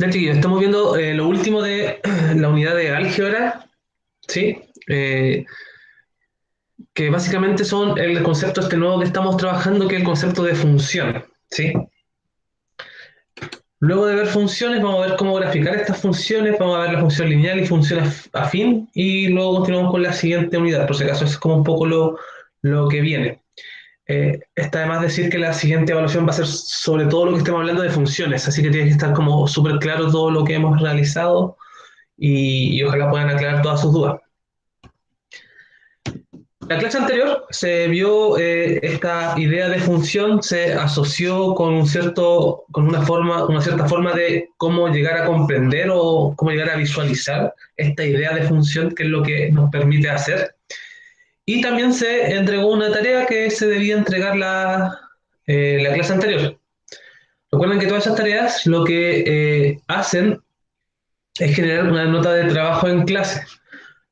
Ya, chiquillos, estamos viendo lo último de la unidad de álgebra, ¿sí? Que básicamente son el concepto este nuevo que estamos trabajando, que es el concepto de función, ¿sí? Luego de ver funciones, vamos a ver cómo graficar estas funciones, vamos a ver la función lineal y función afín, y luego continuamos con la siguiente unidad, por si acaso es como un poco lo que viene. Está además decir que la siguiente evaluación va a ser sobre todo lo que estemos hablando de funciones, así que tiene que estar como súper claro todo lo que hemos realizado y ojalá puedan aclarar todas sus dudas. La clase anterior se vio esta idea de función se asoció con una cierta forma de cómo llegar a comprender o cómo llegar a visualizar esta idea de función, que es lo que nos permite hacer. Y también se entregó una tarea que se debía entregar la clase anterior. Recuerden que todas esas tareas lo que hacen es generar una nota de trabajo en clase.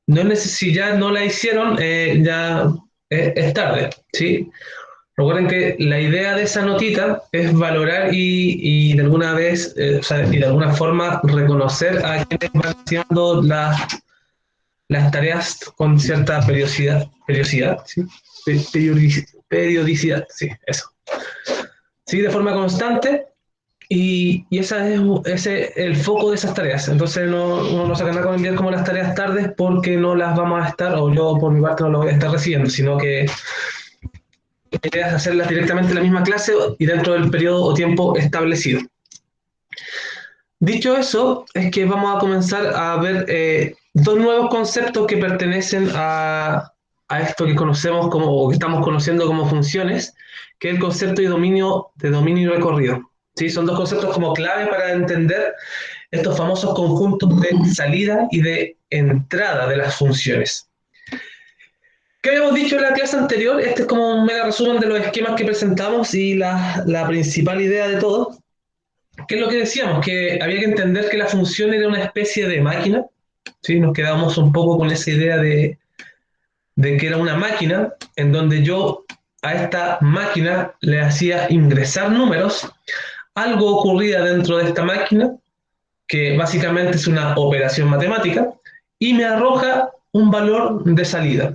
No si ya no la hicieron, ya es tarde, ¿sí? Recuerden que la idea de esa notita es valorar y de alguna vez, o sea, y de alguna forma reconocer a quienes van haciendo las tareas con cierta periodicidad, ¿sí? Periodicidad, sí, eso. Sí, de forma constante, y ese es el foco de esas tareas. Entonces uno no saca nada con enviar como las tareas tardes porque no las vamos a estar, o yo por mi parte no las voy a estar recibiendo, sino que la idea es hacerlas directamente en la misma clase y dentro del periodo o tiempo establecido. Dicho eso, es que vamos a comenzar a ver dos nuevos conceptos que pertenecen a esto que conocemos como, o que estamos conociendo como funciones, que es el concepto de dominio y recorrido. ¿Sí? Son dos conceptos como clave para entender estos famosos conjuntos de salida y de entrada de las funciones. ¿Qué habíamos dicho en la clase anterior? Este es como un mega resumen de los esquemas que presentamos y la principal idea de todo. ¿Qué es lo que decíamos? Que había que entender que la función era una especie de máquina. ¿Sí? Nos quedamos un poco con esa idea de que era una máquina en donde yo a esta máquina le hacía ingresar números. Algo ocurría dentro de esta máquina que básicamente es una operación matemática, y me arroja un valor de salida.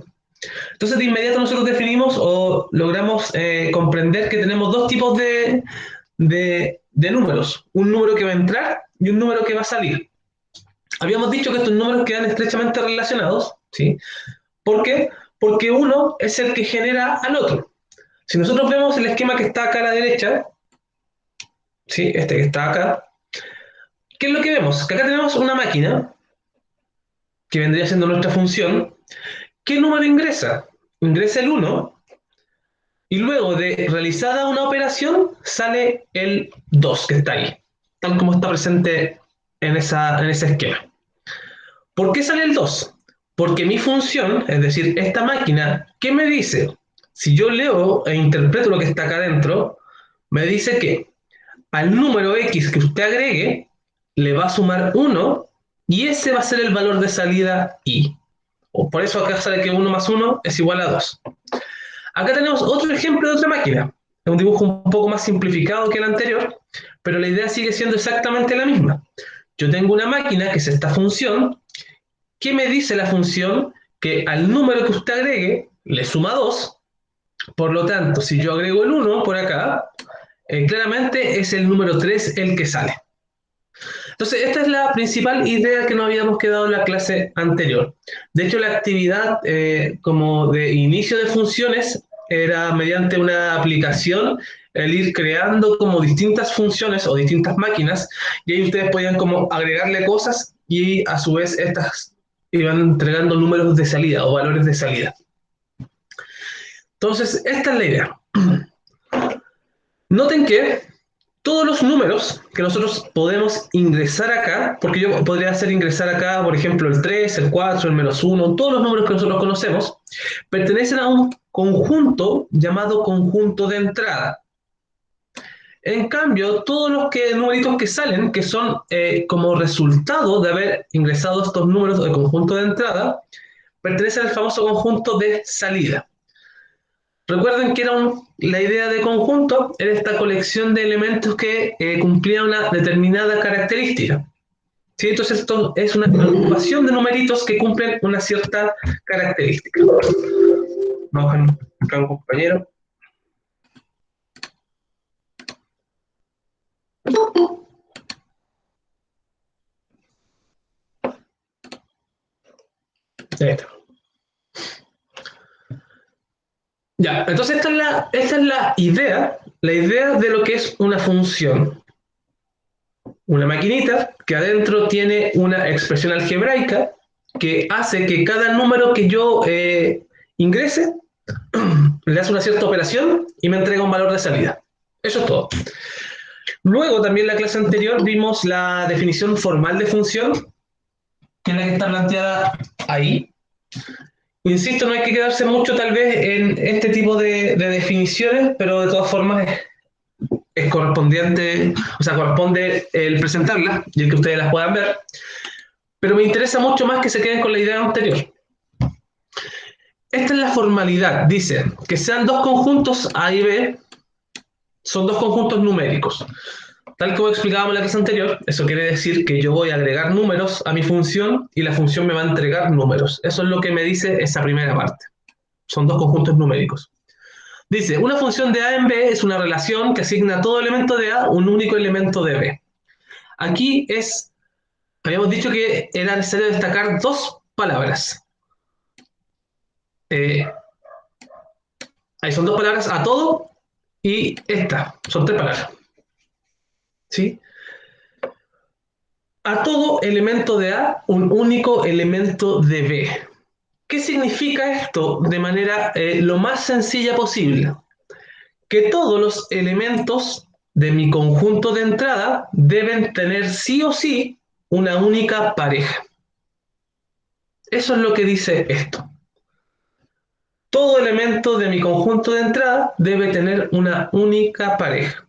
Entonces, de inmediato nosotros definimos o logramos comprender que tenemos dos tipos de números: un número que va a entrar y un número que va a salir. Habíamos dicho que estos números quedan estrechamente relacionados, ¿sí? ¿Por qué? Porque uno es el que genera al otro. Si nosotros vemos el esquema que está acá a la derecha, ¿sí? Este que está acá, ¿qué es lo que vemos? Que acá tenemos una máquina que vendría siendo nuestra función. ¿Qué número ingresa? Ingresa el uno, y luego de realizada una operación sale el 2 que está ahí, tal como está presente en ese esquema. ¿Por qué sale el 2? Porque mi función, es decir, esta máquina, ¿qué me dice? Si yo leo e interpreto lo que está acá adentro, me dice que al número X que usted agregue, le va a sumar uno, y ese va a ser el valor de salida Y. O por eso acá sale que uno más uno es igual a 2. Acá tenemos otro ejemplo de otra máquina. Es un dibujo un poco más simplificado que el anterior, pero la idea sigue siendo exactamente la misma. Yo tengo una máquina que es esta función. ¿Qué me dice la función? Que al número que usted agregue le suma 2. Por lo tanto, si yo agrego el uno por acá, claramente es el número 3 el que sale. Entonces, esta es la principal idea que nos habíamos quedado en la clase anterior. De hecho, la actividad como de inicio de funciones era mediante una aplicación el ir creando como distintas funciones o distintas máquinas, y ahí ustedes podían como agregarle cosas y a su vez estas iban entregando números de salida o valores de salida. Entonces, esta es la idea. Noten que todos los números que nosotros podemos ingresar acá, porque yo podría hacer ingresar acá, por ejemplo, el 3, el 4, el -1, todos los números que nosotros conocemos, pertenecen a un conjunto llamado conjunto de entrada. En cambio, todos los numeritos que salen, que son como resultado de haber ingresado estos números del conjunto de entrada, pertenecen al famoso conjunto de salida. Recuerden que la idea de conjunto era esta colección de elementos que cumplía una determinada característica. ¿Sí? Entonces esto es una agrupación de numeritos que cumplen una cierta característica. Vamos a buscar un compañero. Ahí está. Ya, entonces esta es la idea de lo que es una función. Una maquinita que adentro tiene una expresión algebraica que hace que cada número que yo ingrese le hace una cierta operación y me entrega un valor de salida. Eso es todo. Luego, también en la clase anterior vimos la definición formal de función, que es la que está planteada ahí. Insisto, no hay que quedarse mucho tal vez en este tipo de definiciones, pero de todas formas es correspondiente, o sea, corresponde el presentarlas y el que ustedes las puedan ver. Pero me interesa mucho más que se queden con la idea anterior. Esta es la formalidad. Dice que sean dos conjuntos A y B, son dos conjuntos numéricos. Tal como explicábamos en la clase anterior, eso quiere decir que yo voy a agregar números a mi función y la función me va a entregar números. Eso es lo que me dice esa primera parte. Son dos conjuntos numéricos. Dice, una función de A en B es una relación que asigna a todo elemento de A un único elemento de B. Aquí habíamos dicho que era necesario destacar dos palabras. Ahí son dos palabras, a todo y esta, son tres palabras. ¿Sí? A todo elemento de A, un único elemento de B. ¿Qué significa esto de manera lo más sencilla posible? Que todos los elementos de mi conjunto de entrada deben tener sí o sí una única pareja. Eso es lo que dice esto. Todo elemento de mi conjunto de entrada debe tener una única pareja.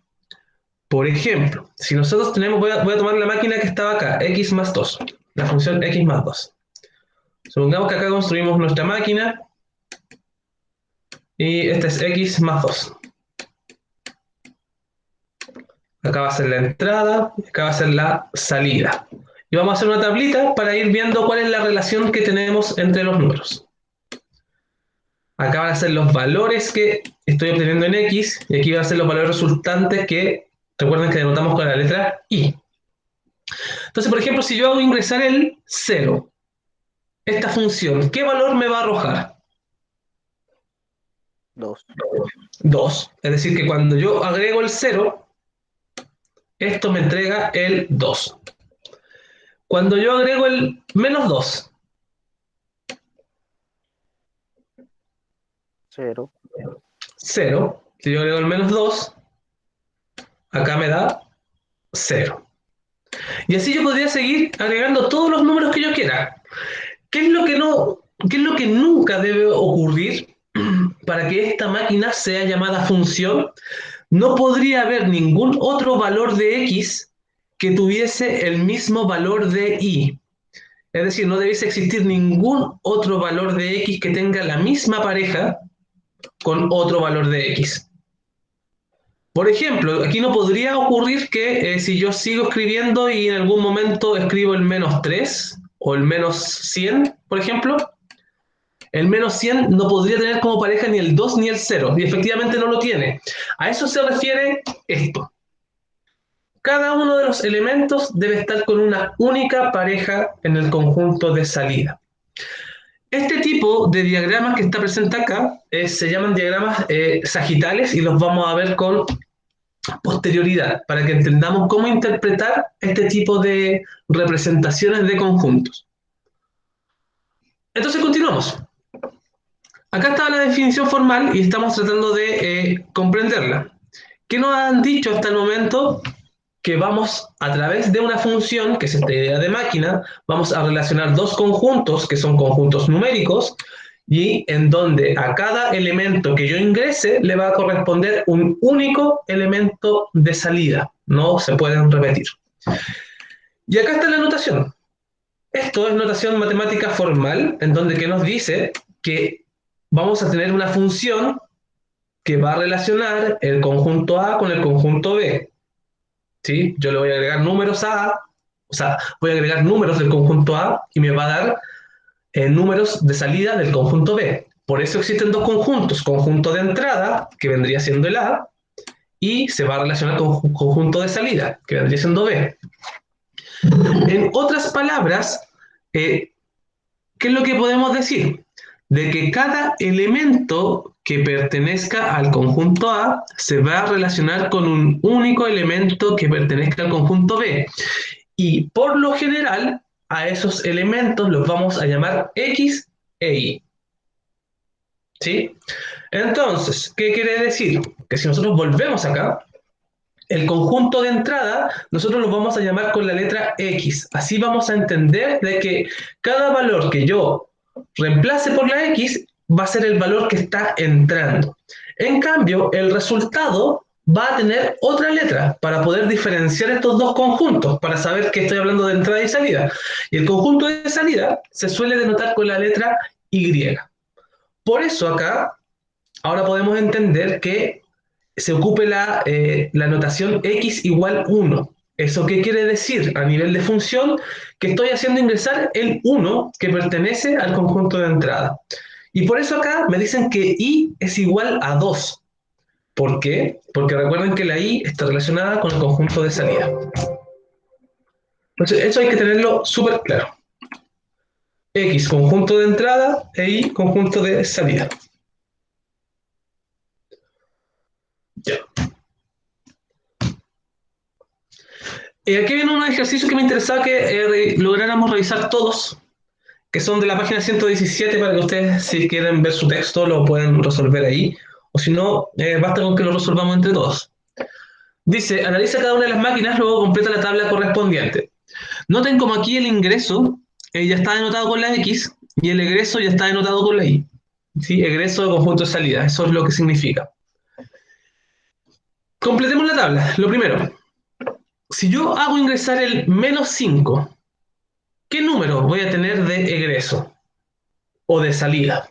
Por ejemplo, si nosotros tenemos, voy a tomar la máquina que estaba acá, x más 2, la función x más 2. Supongamos que acá construimos nuestra máquina y esta es x más 2. Acá va a ser la entrada, acá va a ser la salida. Y vamos a hacer una tablita para ir viendo cuál es la relación que tenemos entre los números. Acá van a ser los valores que estoy obteniendo en x, y aquí van a ser los valores resultantes que, recuerden que denotamos con la letra i. Entonces, por ejemplo, si yo hago ingresar el 0, esta función, ¿qué valor me va a arrojar? 2. 2. Es decir, que cuando yo agrego el 0, esto me entrega el 2. Cuando yo agrego el menos 2, 0. 0. Si yo agrego el menos 2, acá me da 0. Y así yo podría seguir agregando todos los números que yo quiera. ¿Qué es lo que nunca debe ocurrir para que esta máquina sea llamada función? No podría haber ningún otro valor de x que tuviese el mismo valor de y. Es decir, no debiese existir ningún otro valor de x que tenga la misma pareja con otro valor de x. Por ejemplo, aquí no podría ocurrir que si yo sigo escribiendo y en algún momento escribo el menos 3 o el menos 100, por ejemplo, el menos 100 no podría tener como pareja ni el 2 ni el 0, y efectivamente no lo tiene. A eso se refiere esto. Cada uno de los elementos debe estar con una única pareja en el conjunto de salida. Este tipo de diagramas que está presente acá se llaman diagramas sagitales y los vamos a ver con posterioridad para que entendamos cómo interpretar este tipo de representaciones de conjuntos. Entonces continuamos. Acá está la definición formal y estamos tratando de comprenderla. ¿Qué nos han dicho hasta el momento? Que vamos a través de una función, que es esta idea de máquina, vamos a relacionar dos conjuntos, que son conjuntos numéricos, y en donde a cada elemento que yo ingrese le va a corresponder un único elemento de salida, no se pueden repetir. Y acá está la notación. Esto es notación matemática formal, en donde que nos dice que vamos a tener una función que va a relacionar el conjunto A con el conjunto B. ¿Sí? Yo le voy a agregar números a, o sea, voy a agregar números del conjunto A y me va a dar números de salida del conjunto B. Por eso existen dos conjuntos, conjunto de entrada, que vendría siendo el A, y se va a relacionar con conjunto de salida, que vendría siendo B. En otras palabras, ¿qué es lo que podemos decir? De que cada elemento que pertenezca al conjunto A se va a relacionar con un único elemento que pertenezca al conjunto B. Y por lo general, a esos elementos los vamos a llamar X e Y. ¿Sí? Entonces, ¿qué quiere decir? Que si nosotros volvemos acá, el conjunto de entrada, nosotros lo vamos a llamar con la letra X. Así vamos a entender de que cada valor que yo reemplace por la X va a ser el valor que está entrando. En cambio, el resultado va a tener otra letra para poder diferenciar estos dos conjuntos, para saber que estoy hablando de entrada y salida. Y el conjunto de salida se suele denotar con la letra Y. Por eso acá, ahora podemos entender que se ocupe la notación x igual 1. ¿Eso qué quiere decir? A nivel de función, que estoy haciendo ingresar el 1 que pertenece al conjunto de entrada. Y por eso acá me dicen que y es igual a 2. ¿Por qué? Porque recuerden que la y está relacionada con el conjunto de salida. Entonces, eso hay que tenerlo súper claro. X conjunto de entrada e y conjunto de salida. Ya. Aquí viene un ejercicio que me interesaba que lográramos revisar todos, que son de la página 117, para que ustedes, si quieren ver su texto, lo pueden resolver ahí, o si no, basta con que lo resolvamos entre todos. Dice, analiza cada una de las máquinas, luego completa la tabla correspondiente. Noten como aquí el ingreso ya está denotado con la X y el egreso ya está denotado con la Y. ¿Sí? Egreso de conjunto de salida, eso es lo que significa. Completemos la tabla. Lo primero, si yo hago ingresar el menos 5, ¿qué número voy a tener de egreso o de salida?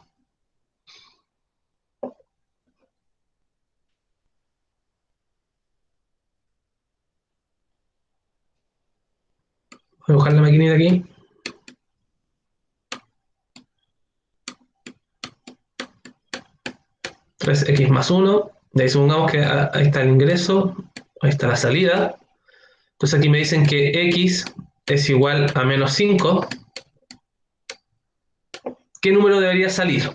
Voy a buscar la maquinita aquí. 3x más 1. De ahí supongamos que ahí está el ingreso, ahí está la salida. Entonces aquí me dicen que x es igual a menos 5. ¿Qué número debería salir?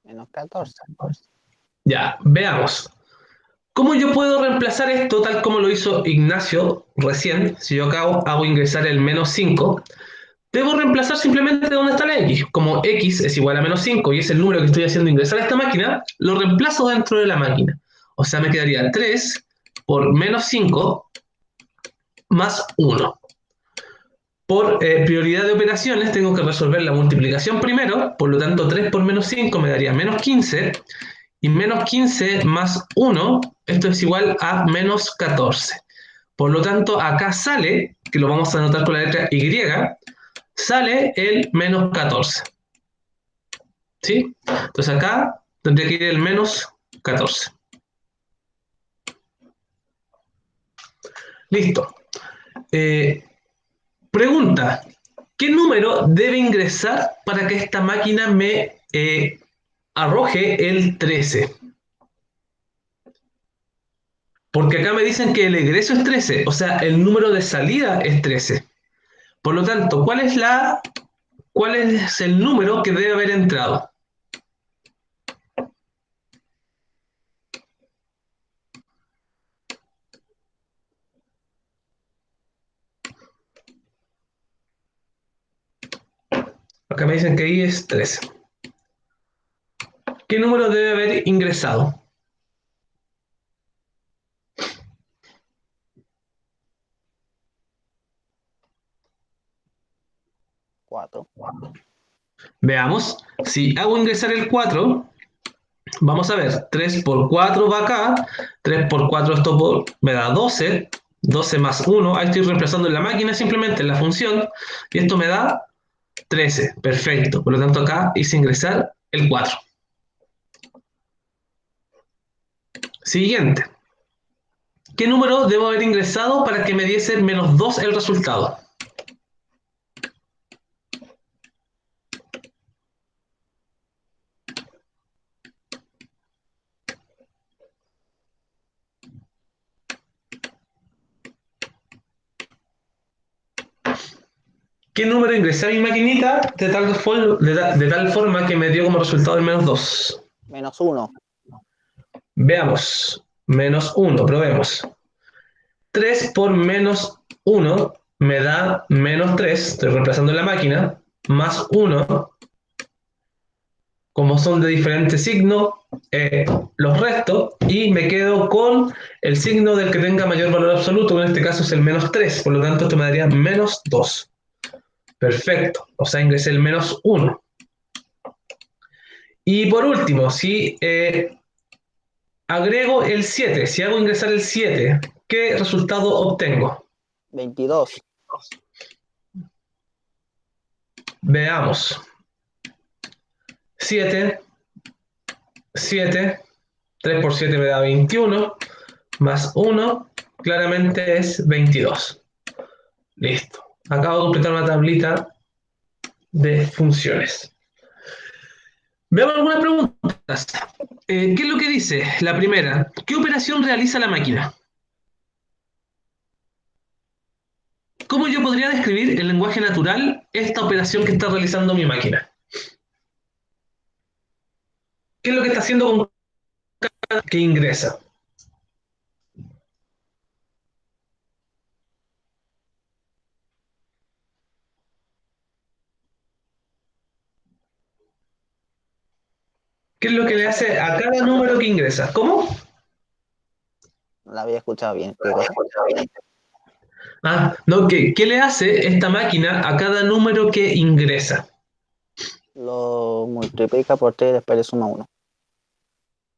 Menos 14. Ya, veamos. ¿Cómo yo puedo reemplazar esto tal como lo hizo Ignacio recién? Si yo acá hago ingresar el menos 5, debo reemplazar simplemente donde está la x. Como x es igual a menos 5 y es el número que estoy haciendo ingresar a esta máquina, lo reemplazo dentro de la máquina. O sea, me quedaría 3 por menos 5 más 1. Por prioridad de operaciones tengo que resolver la multiplicación primero, por lo tanto 3 por menos 5 me daría menos 15, y menos 15 más 1, esto es igual a menos 14. Por lo tanto, acá sale, que lo vamos a anotar con la letra Y, sale el menos 14. ¿Sí? Entonces acá tendría que ir el menos 14. Listo. Pregunta, ¿qué número debe ingresar para que esta máquina me arroje el 13? Porque acá me dicen que el egreso es 13, o sea, el número de salida es 13. Por lo tanto, ¿cuál es el número que debe haber entrado? Acá me dicen que ahí es 13. ¿Qué número debe haber ingresado? Cuatro. Veamos. Si hago ingresar el 4, vamos a ver. 3 por 4 va acá. 3 por 4 esto me da 12. 12 más 1. Ahí estoy reemplazando en la máquina simplemente en la función. Y esto me da 13. Perfecto. Por lo tanto acá hice ingresar el 4. Siguiente. ¿Qué número debo haber ingresado para que me diese menos 2 el resultado? ¿Qué número ingresé a mi maquinita de tal forma que me dio como resultado el menos 2? -1. Veamos. Menos 1, probemos. 3 por menos 1 me da menos 3, estoy reemplazando en la máquina, más 1, como son de diferente signo, los resto y me quedo con el signo del que tenga mayor valor absoluto, que en este caso es el menos 3, por lo tanto esto me daría menos 2. Perfecto, o sea, ingresé el menos 1. Y por último, si agrego el 7, si hago ingresar el 7, ¿qué resultado obtengo? 22. Veamos. 7, 7, 3 por 7 me da 21, más 1, claramente es 22. Listo. Acabo de completar una tablita de funciones. Veamos algunas preguntas. ¿Qué es lo que dice? La primera, ¿qué operación realiza la máquina? ¿Cómo yo podría describir en lenguaje natural esta operación que está realizando mi máquina? ¿Qué es lo que está haciendo con cada que ingresa? ¿Qué es lo que le Cosa, hace a cada número que ingresa? ¿Cómo? no la había escuchado bien. ¿Qué cosa? Ah, no, ¿qué le hace esta máquina a cada número que ingresa? Lo multiplica por 3 y después le suma 1.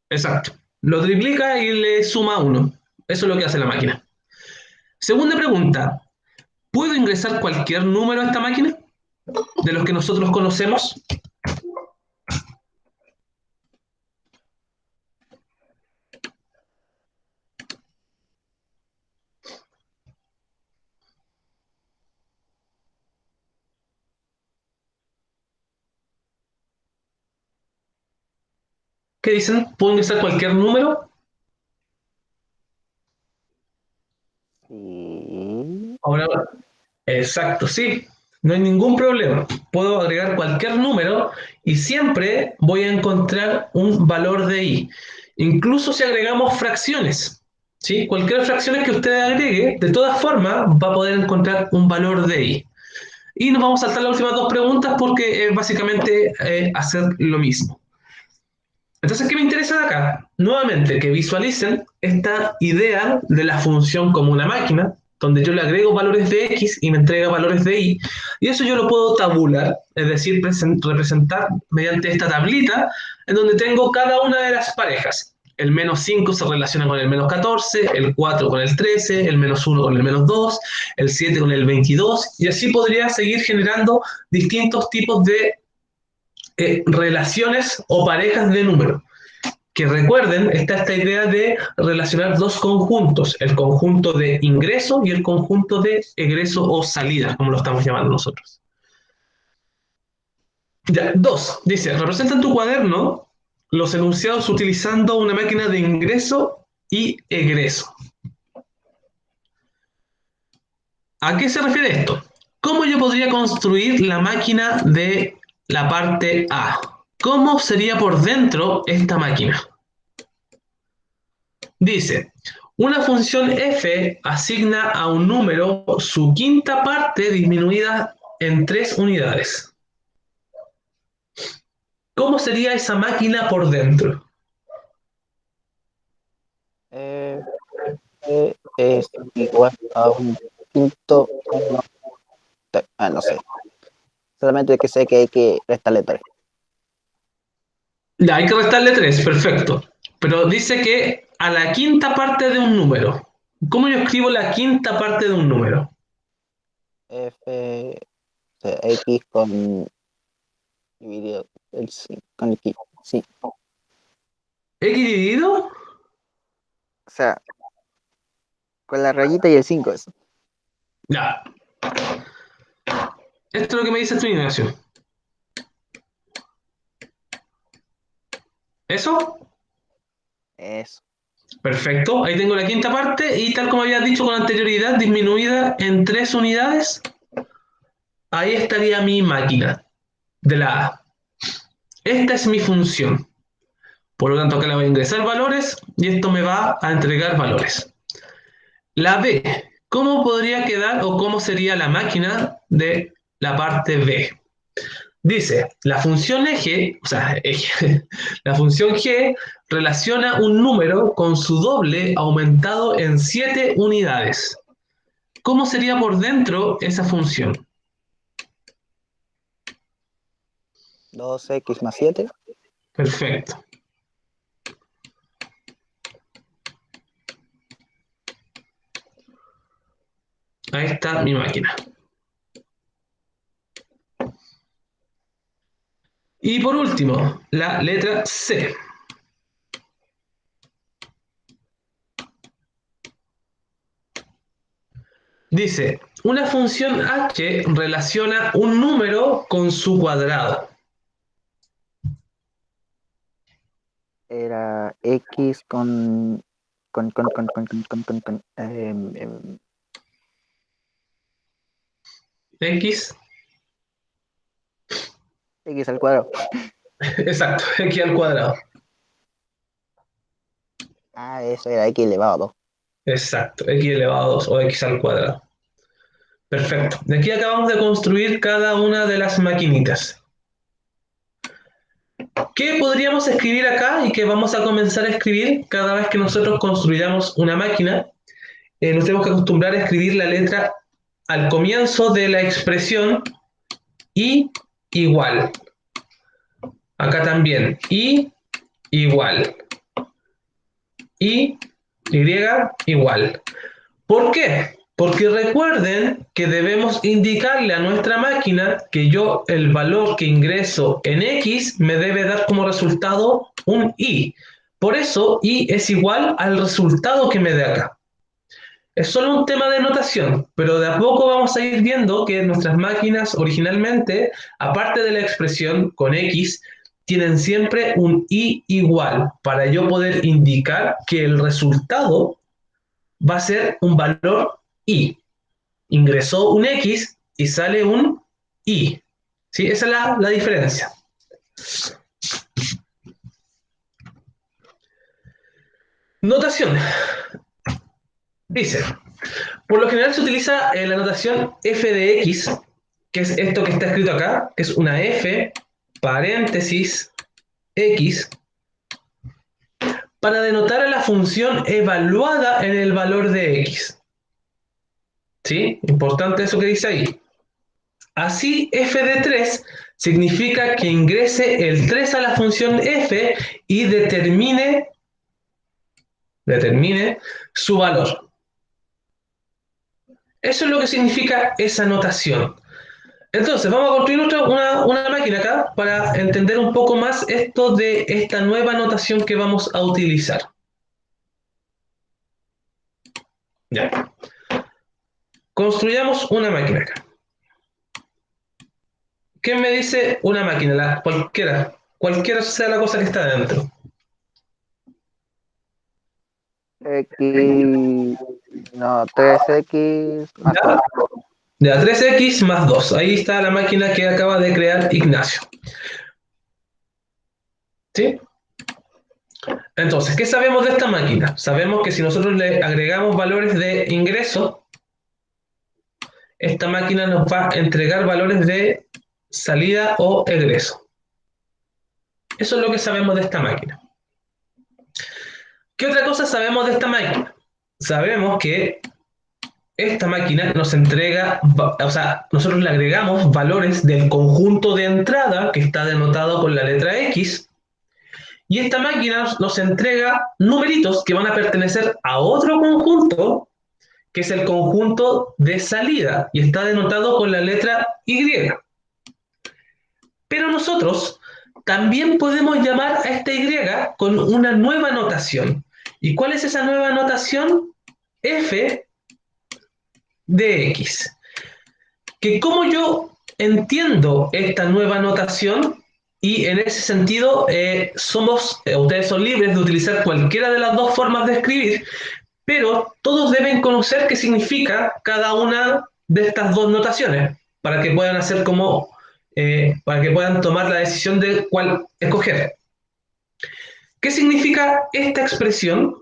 Exacto. Lo triplica y le suma 1. Eso es lo que hace la máquina. Segunda pregunta. ¿Puedo ingresar cualquier número a esta máquina? De los que nosotros conocemos. ¿Qué dicen? ¿Puedo ingresar cualquier número? Sí. Ahora, exacto, sí. No hay ningún problema. Puedo agregar cualquier número y siempre voy a encontrar un valor de i. Incluso si agregamos fracciones, ¿sí? Cualquier fracción que usted agregue, de todas formas, va a poder encontrar un valor de i. Y nos vamos a saltar las últimas dos preguntas porque es básicamente hacer lo mismo. Entonces, ¿qué me interesa de acá? Nuevamente, que visualicen esta idea de la función como una máquina, donde yo le agrego valores de x y me entrega valores de y, y eso yo lo puedo tabular, es decir, representar mediante esta tablita, en donde tengo cada una de las parejas. El menos 5 se relaciona con el menos 14, el 4 con el 13, el menos 1 con el menos 2, el 7 con el 22, y así podría seguir generando distintos tipos de relaciones o parejas de números. Que recuerden, está esta idea de relacionar dos conjuntos, el conjunto de ingreso y el conjunto de egreso o salida, como lo estamos llamando nosotros. Ya, dos, dice, representa en tu cuaderno los enunciados utilizando una máquina de ingreso y egreso. ¿A qué se refiere esto? ¿Cómo yo podría construir la máquina de la parte A? ¿Cómo sería por dentro esta máquina? Dice, una función f asigna a un número su quinta parte disminuida en 3 unidades. ¿Cómo sería esa máquina por dentro? F es igual a un quinto. No sé. Solamente que sé que hay que restarle 3. Ya, hay que restarle 3, perfecto. Pero dice que a la quinta parte de un número. ¿Cómo yo escribo la quinta parte de un número? F, o sea, X con dividido el 5 con el 15. Sí. ¿X dividido? O sea, con la rayita y el 5 eso. Ya. Esto es lo que me dice tu Ignacio. ¿Eso? Eso. Perfecto. Ahí tengo la quinta parte y tal como habías dicho con anterioridad, disminuida en 3 unidades, ahí estaría mi máquina de la A. Esta es mi función. Por lo tanto, acá le voy a ingresar valores y esto me va a entregar valores. La B, ¿cómo podría quedar o cómo sería la máquina de la parte B? Dice, la función eje, o sea, eje, la función G relaciona un número con su doble aumentado en 7 unidades. ¿Cómo sería por dentro esa función? 2x más 7. Perfecto. Ahí está mi máquina. Y por último, la letra C. Dice, una función h relaciona un número con su cuadrado. Era x con X, x al cuadrado. exacto, x al cuadrado. Ah, eso era x elevado a 2. Exacto, x elevado a 2 o x al cuadrado. Perfecto. De aquí acabamos de construir cada una de las maquinitas. ¿Qué podríamos escribir acá y que vamos a comenzar a escribir cada vez que nosotros construyamos una máquina? Nos tenemos que acostumbrar a escribir la letra al comienzo de la expresión y igual. Acá también, y igual. Y igual. ¿Por qué? Porque recuerden que debemos indicarle a nuestra máquina que yo el valor que ingreso en X me debe dar como resultado un Y. Por eso Y es igual al resultado que me dé acá. Es solo un tema de notación, pero de a poco vamos a ir viendo que nuestras máquinas originalmente, aparte de la expresión con X, tienen siempre un Y igual para yo poder indicar que el resultado va a ser un valor Y. Ingresó un X y sale un Y. ¿Sí? Esa es la diferencia. Notación. Dice, por lo general se utiliza la notación f de x, que es esto que está escrito acá, que es una f, paréntesis, x, para denotar a la función evaluada en el valor de x. ¿Sí? Importante eso que dice ahí. Así, f de 3 significa que ingrese el 3 a la función f y determine su valor. Eso es lo que significa esa notación. Entonces, vamos a construir una máquina acá para entender un poco más esto de esta nueva notación que vamos a utilizar. Ya. Construyamos una máquina acá. ¿Qué me dice una máquina? Cualquiera sea la cosa que está dentro. X, no, 3x más ¿Ya? 2. Ya, 3x más 2. Ahí está la máquina que acaba de crear Ignacio. ¿Sí? Entonces, ¿qué sabemos de esta máquina? Sabemos que si nosotros le agregamos valores de ingreso, esta máquina nos va a entregar valores de salida o egreso. Eso es lo que sabemos de esta máquina. ¿Qué otra cosa sabemos de esta máquina? Sabemos que esta máquina nos entrega, o sea, nosotros le agregamos valores del conjunto de entrada que está denotado con la letra X, y esta máquina nos entrega numeritos que van a pertenecer a otro conjunto, que es el conjunto de salida, y está denotado con la letra Y. Pero nosotros también podemos llamar a esta y con una nueva notación. ¿Y cuál es esa nueva notación? F de x. Que como yo entiendo esta nueva notación, y en ese sentido ustedes son libres de utilizar cualquiera de las dos formas de escribir, pero todos deben conocer qué significa cada una de estas dos notaciones para que puedan hacer para que puedan tomar la decisión de cuál escoger. ¿Qué significa esta expresión?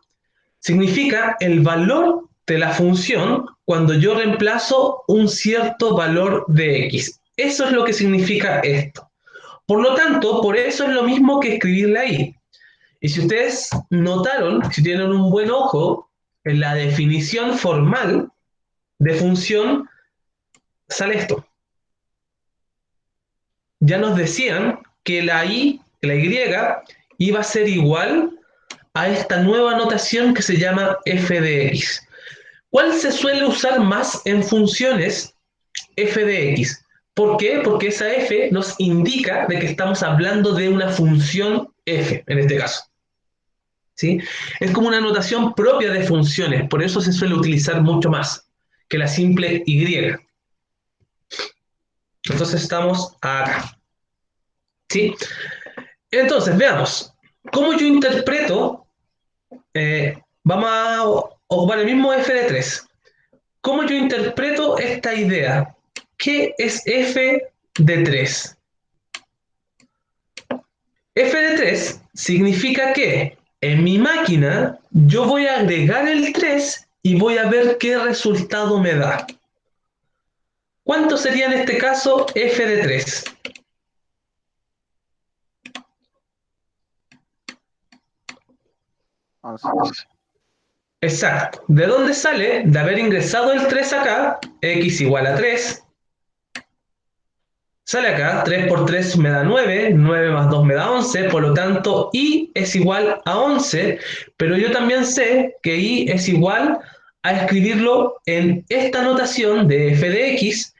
Significa el valor de la función cuando yo reemplazo un cierto valor de x. Eso es lo que significa esto. Por lo tanto, por eso es lo mismo que escribirla ahí. Y si ustedes notaron, si tienen un buen ojo, en la definición formal de función sale esto. Ya nos decían que la y iba a ser igual a esta nueva notación que se llama f de x. ¿Cuál se suele usar más en funciones? F de x. ¿Por qué? Porque esa f nos indica de que estamos hablando de una función f, en este caso. ¿Sí? Es como una notación propia de funciones, por eso se suele utilizar mucho más que la simple y. Entonces estamos acá. ¿Sí? Entonces, veamos. ¿Cómo yo interpreto? Vamos a ocupar el mismo f de 3. ¿Cómo yo interpreto esta idea? ¿Qué es f de 3? F de 3 significa que en mi máquina yo voy a agregar el 3 y voy a ver qué resultado me da. ¿Cuánto sería en este caso f de 3? Exacto. ¿De dónde sale? De haber ingresado el 3 acá, x igual a 3. Sale acá, 3 por 3 me da 9, 9 más 2 me da 11, por lo tanto i es igual a 11, pero yo también sé que i es igual a escribirlo en esta notación de f de x,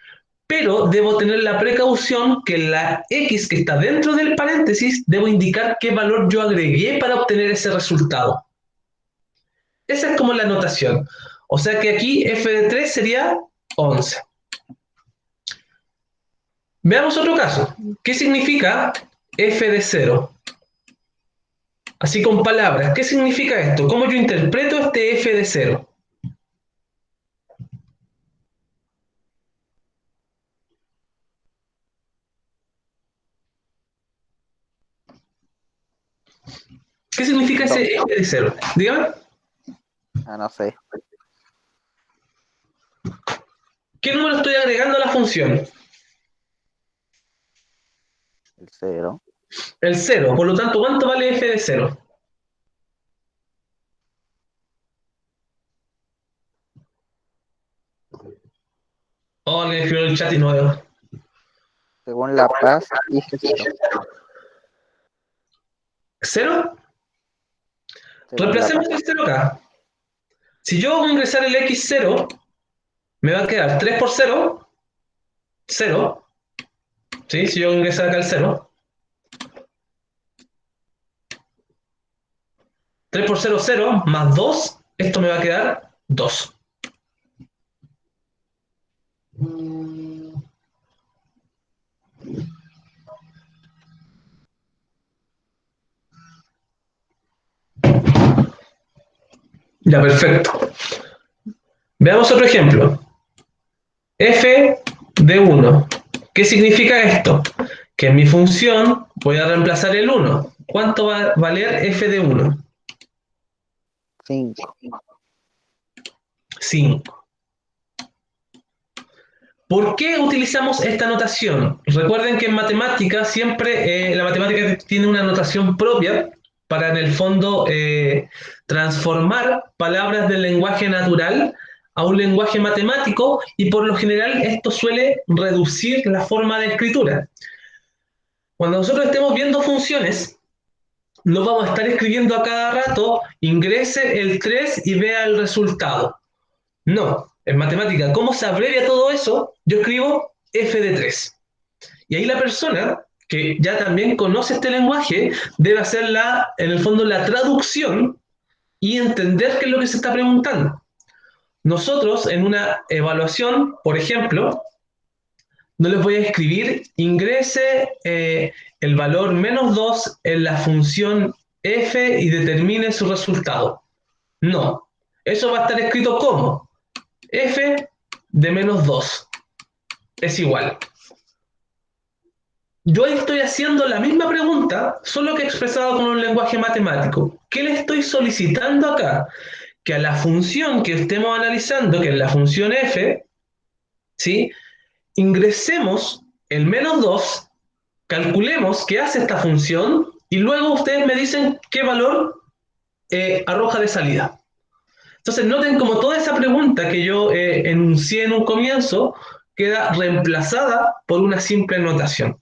pero debo tener la precaución que la x que está dentro del paréntesis debo indicar qué valor yo agregué para obtener ese resultado. Esa es como la notación. O sea que aquí f de 3 sería 11. Veamos otro caso. ¿Qué significa f de 0? Así con palabras. ¿Qué significa esto? ¿Cómo yo interpreto este f de 0? ¿Qué significa ese f de 0? Dígame. No sé. ¿Qué número estoy agregando a la función? El 0. El 0. Por lo tanto, ¿cuánto vale f de 0? Oh, alguien escribió en el chat y no veo. Según La Paz, dije 0. ¿0? Según La Reemplacemos Paz. el 0 acá. Si yo voy a ingresar el x0, me va a quedar 3 por 0, 0. ¿Sí? Si yo voy a ingresar acá el 0. 3 por 0, 0, más 2, esto me va a quedar 2. Ya, perfecto. Veamos otro ejemplo. F de 1. ¿Qué significa esto? Que en mi función voy a reemplazar el 1. ¿Cuánto va a valer f de 1? 5. 5. ¿Por qué utilizamos esta notación? Recuerden que en matemática siempre la matemática tiene una notación propia para en el fondo transformar palabras del lenguaje natural a un lenguaje matemático y por lo general esto suele reducir la forma de escritura. Cuando nosotros estemos viendo funciones, no vamos a estar escribiendo a cada rato, ingrese el 3 y vea el resultado. No, en matemática, ¿cómo se abrevia todo eso? Yo escribo f de 3. Y ahí la persona que ya también conoce este lenguaje, debe hacer en el fondo la traducción y entender qué es lo que se está preguntando. Nosotros en una evaluación, por ejemplo, no les voy a escribir, ingrese el valor -2 en la función f y determine su resultado. No, eso va a estar escrito como f de -2 es igual. Yo estoy haciendo la misma pregunta, solo que expresada con un lenguaje matemático. ¿Qué le estoy solicitando acá? Que a la función que estemos analizando, que es la función f, ¿sí?, ingresemos el -2, calculemos qué hace esta función y luego ustedes me dicen qué valor arroja de salida. Entonces noten como toda esa pregunta que yo enuncié en un comienzo queda reemplazada por una simple notación.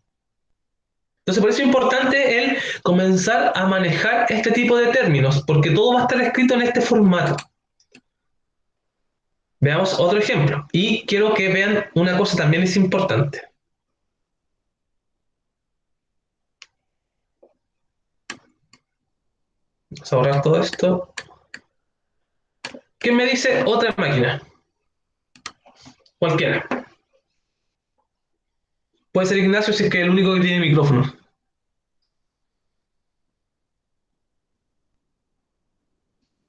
Entonces por eso es importante el comenzar a manejar este tipo de términos, porque todo va a estar escrito en este formato. Veamos otro ejemplo. Y quiero que vean una cosa también es importante. Vamos a borrar todo esto. ¿Qué me dice otra máquina? Cualquiera. Puede ser Ignacio si es que es el único que tiene micrófono.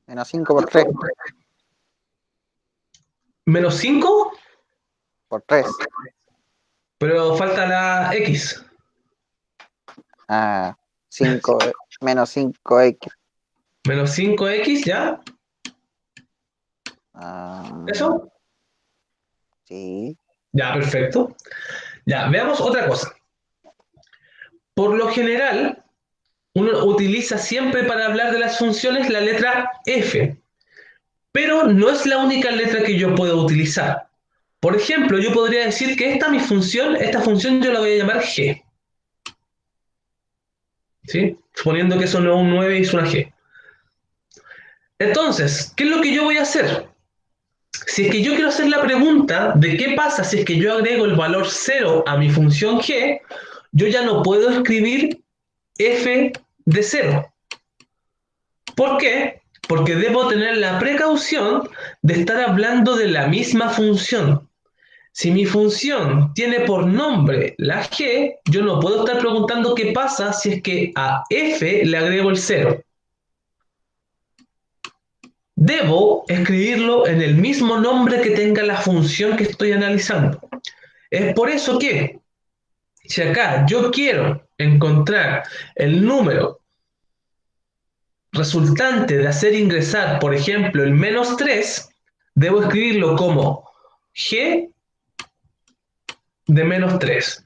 -5 por 3. ¿-5? Por 3. Pero falta la X. 5 -5x. -5X, ¿ya? ¿Eso? Sí. Ya, perfecto. Ya, veamos otra cosa. Por lo general, uno utiliza siempre para hablar de las funciones la letra F, pero no es la única letra que yo puedo utilizar. Por ejemplo, yo podría decir que esta función yo la voy a llamar G. ¿Sí? Suponiendo que eso no es un 9 y es una G. Entonces, ¿qué es lo que yo voy a hacer? Si es que yo quiero hacer la pregunta de qué pasa si es que yo agrego el valor 0 a mi función G, yo ya no puedo escribir f de 0. ¿Por qué? Porque debo tener la precaución de estar hablando de la misma función. Si mi función tiene por nombre la g, yo no puedo estar preguntando qué pasa si es que a f le agrego el 0. Debo escribirlo en el mismo nombre que tenga la función que estoy analizando. Es por eso que, si acá yo quiero encontrar el número resultante de hacer ingresar, por ejemplo, el -3, debo escribirlo como g de -3.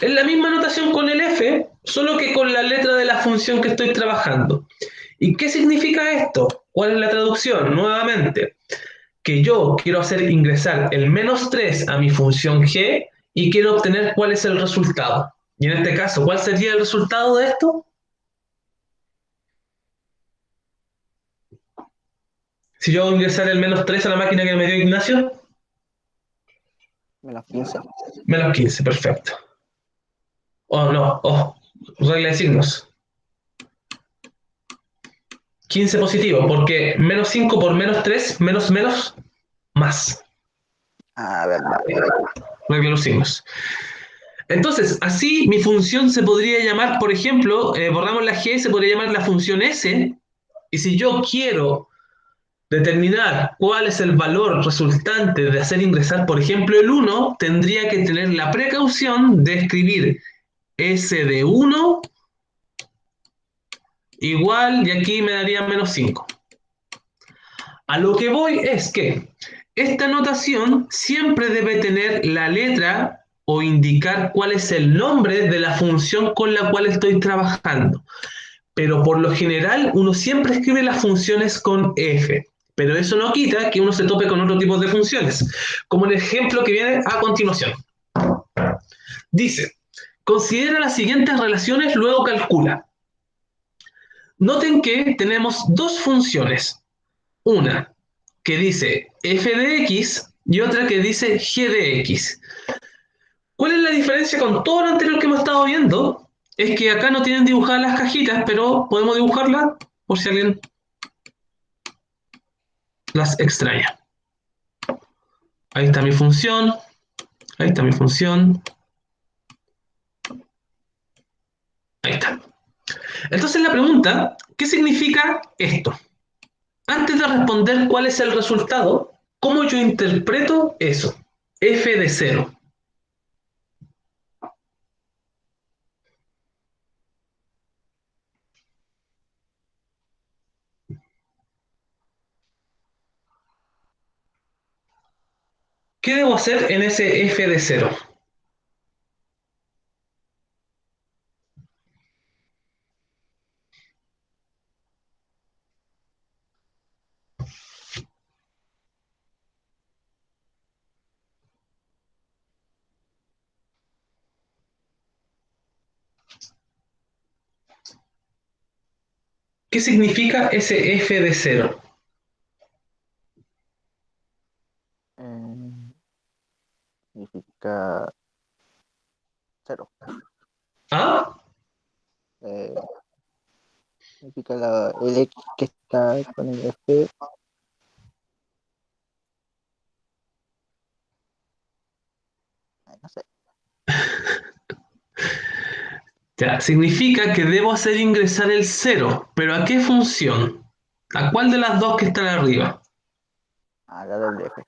Es la misma notación con el f, solo que con la letra de la función que estoy trabajando. ¿Y qué significa esto? ¿Cuál es la traducción? Nuevamente, que yo quiero hacer ingresar el -3 a mi función g y quiero obtener cuál es el resultado. Y en este caso, ¿cuál sería el resultado de esto? Si yo hago ingresar el -3 a la máquina que me dio Ignacio, -15. -15, perfecto. Oh, no, regla de signos. 15 positivo, porque -5 por -3, menos menos, más. Verdad. Regla de los signos. Entonces, así mi función se podría llamar, por ejemplo, borramos la g, se podría llamar la función s, y si yo quiero determinar cuál es el valor resultante de hacer ingresar, por ejemplo, el 1, tendría que tener la precaución de escribir s de 1 igual, y aquí me daría -5. A lo que voy es que esta notación siempre debe tener la letra o indicar cuál es el nombre de la función con la cual estoy trabajando. Pero por lo general uno siempre escribe las funciones con f. Pero eso no quita que uno se tope con otro tipo de funciones, como el ejemplo que viene a continuación. Dice, considera las siguientes relaciones, luego calcula. Noten que tenemos dos funciones. Una que dice f de x y otra que dice g de x. ¿Cuál es la diferencia con todo lo anterior que hemos estado viendo? Es que acá no tienen dibujadas las cajitas, pero podemos dibujarlas por si alguien las extraña. Ahí está mi función, ahí está mi función, ahí está. Entonces la pregunta, ¿qué significa esto? Antes de responder cuál es el resultado, ¿cómo yo interpreto eso? F de cero. ¿Qué debo hacer en ese F de cero? ¿Qué significa ese F de cero? Eh, significa cero. ¿Ah? Eh, significa el X que está con el F. No sé. Ya, significa que debo hacer ingresar el cero, pero ¿a qué función? ¿A cuál de las dos que están arriba? La del F.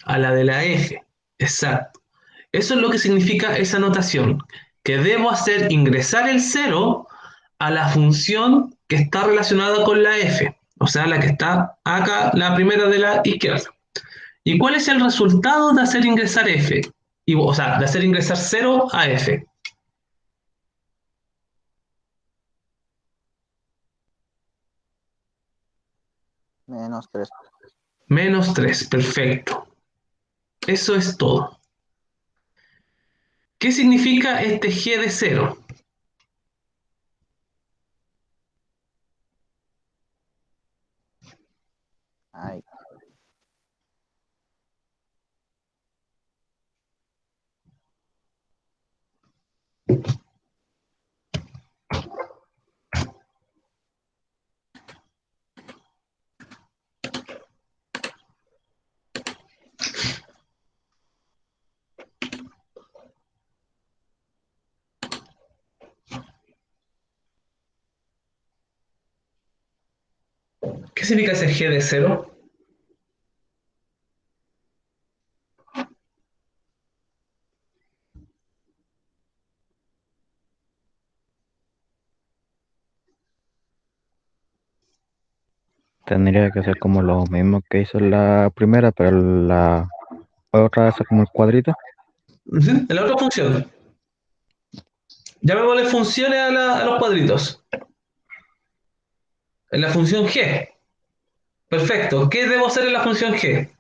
A la de la F. Exacto. Eso es lo que significa esa notación, que debo hacer ingresar el cero a la función que está relacionada con la F, o sea, la que está acá, la primera de la izquierda. ¿Y cuál es el resultado de hacer ingresar F? O sea, de hacer ingresar cero a F. -3. Menos 3, perfecto. Eso es todo. ¿Qué significa este G de cero? Ay, ¿Qué significa ese G de cero? Tendría que ser como lo mismo que hizo la primera, pero la otra es como el cuadrito. En la otra función. Llamémosle funciones a los cuadritos. En la función G. Perfecto. ¿Qué debo hacer en la función G?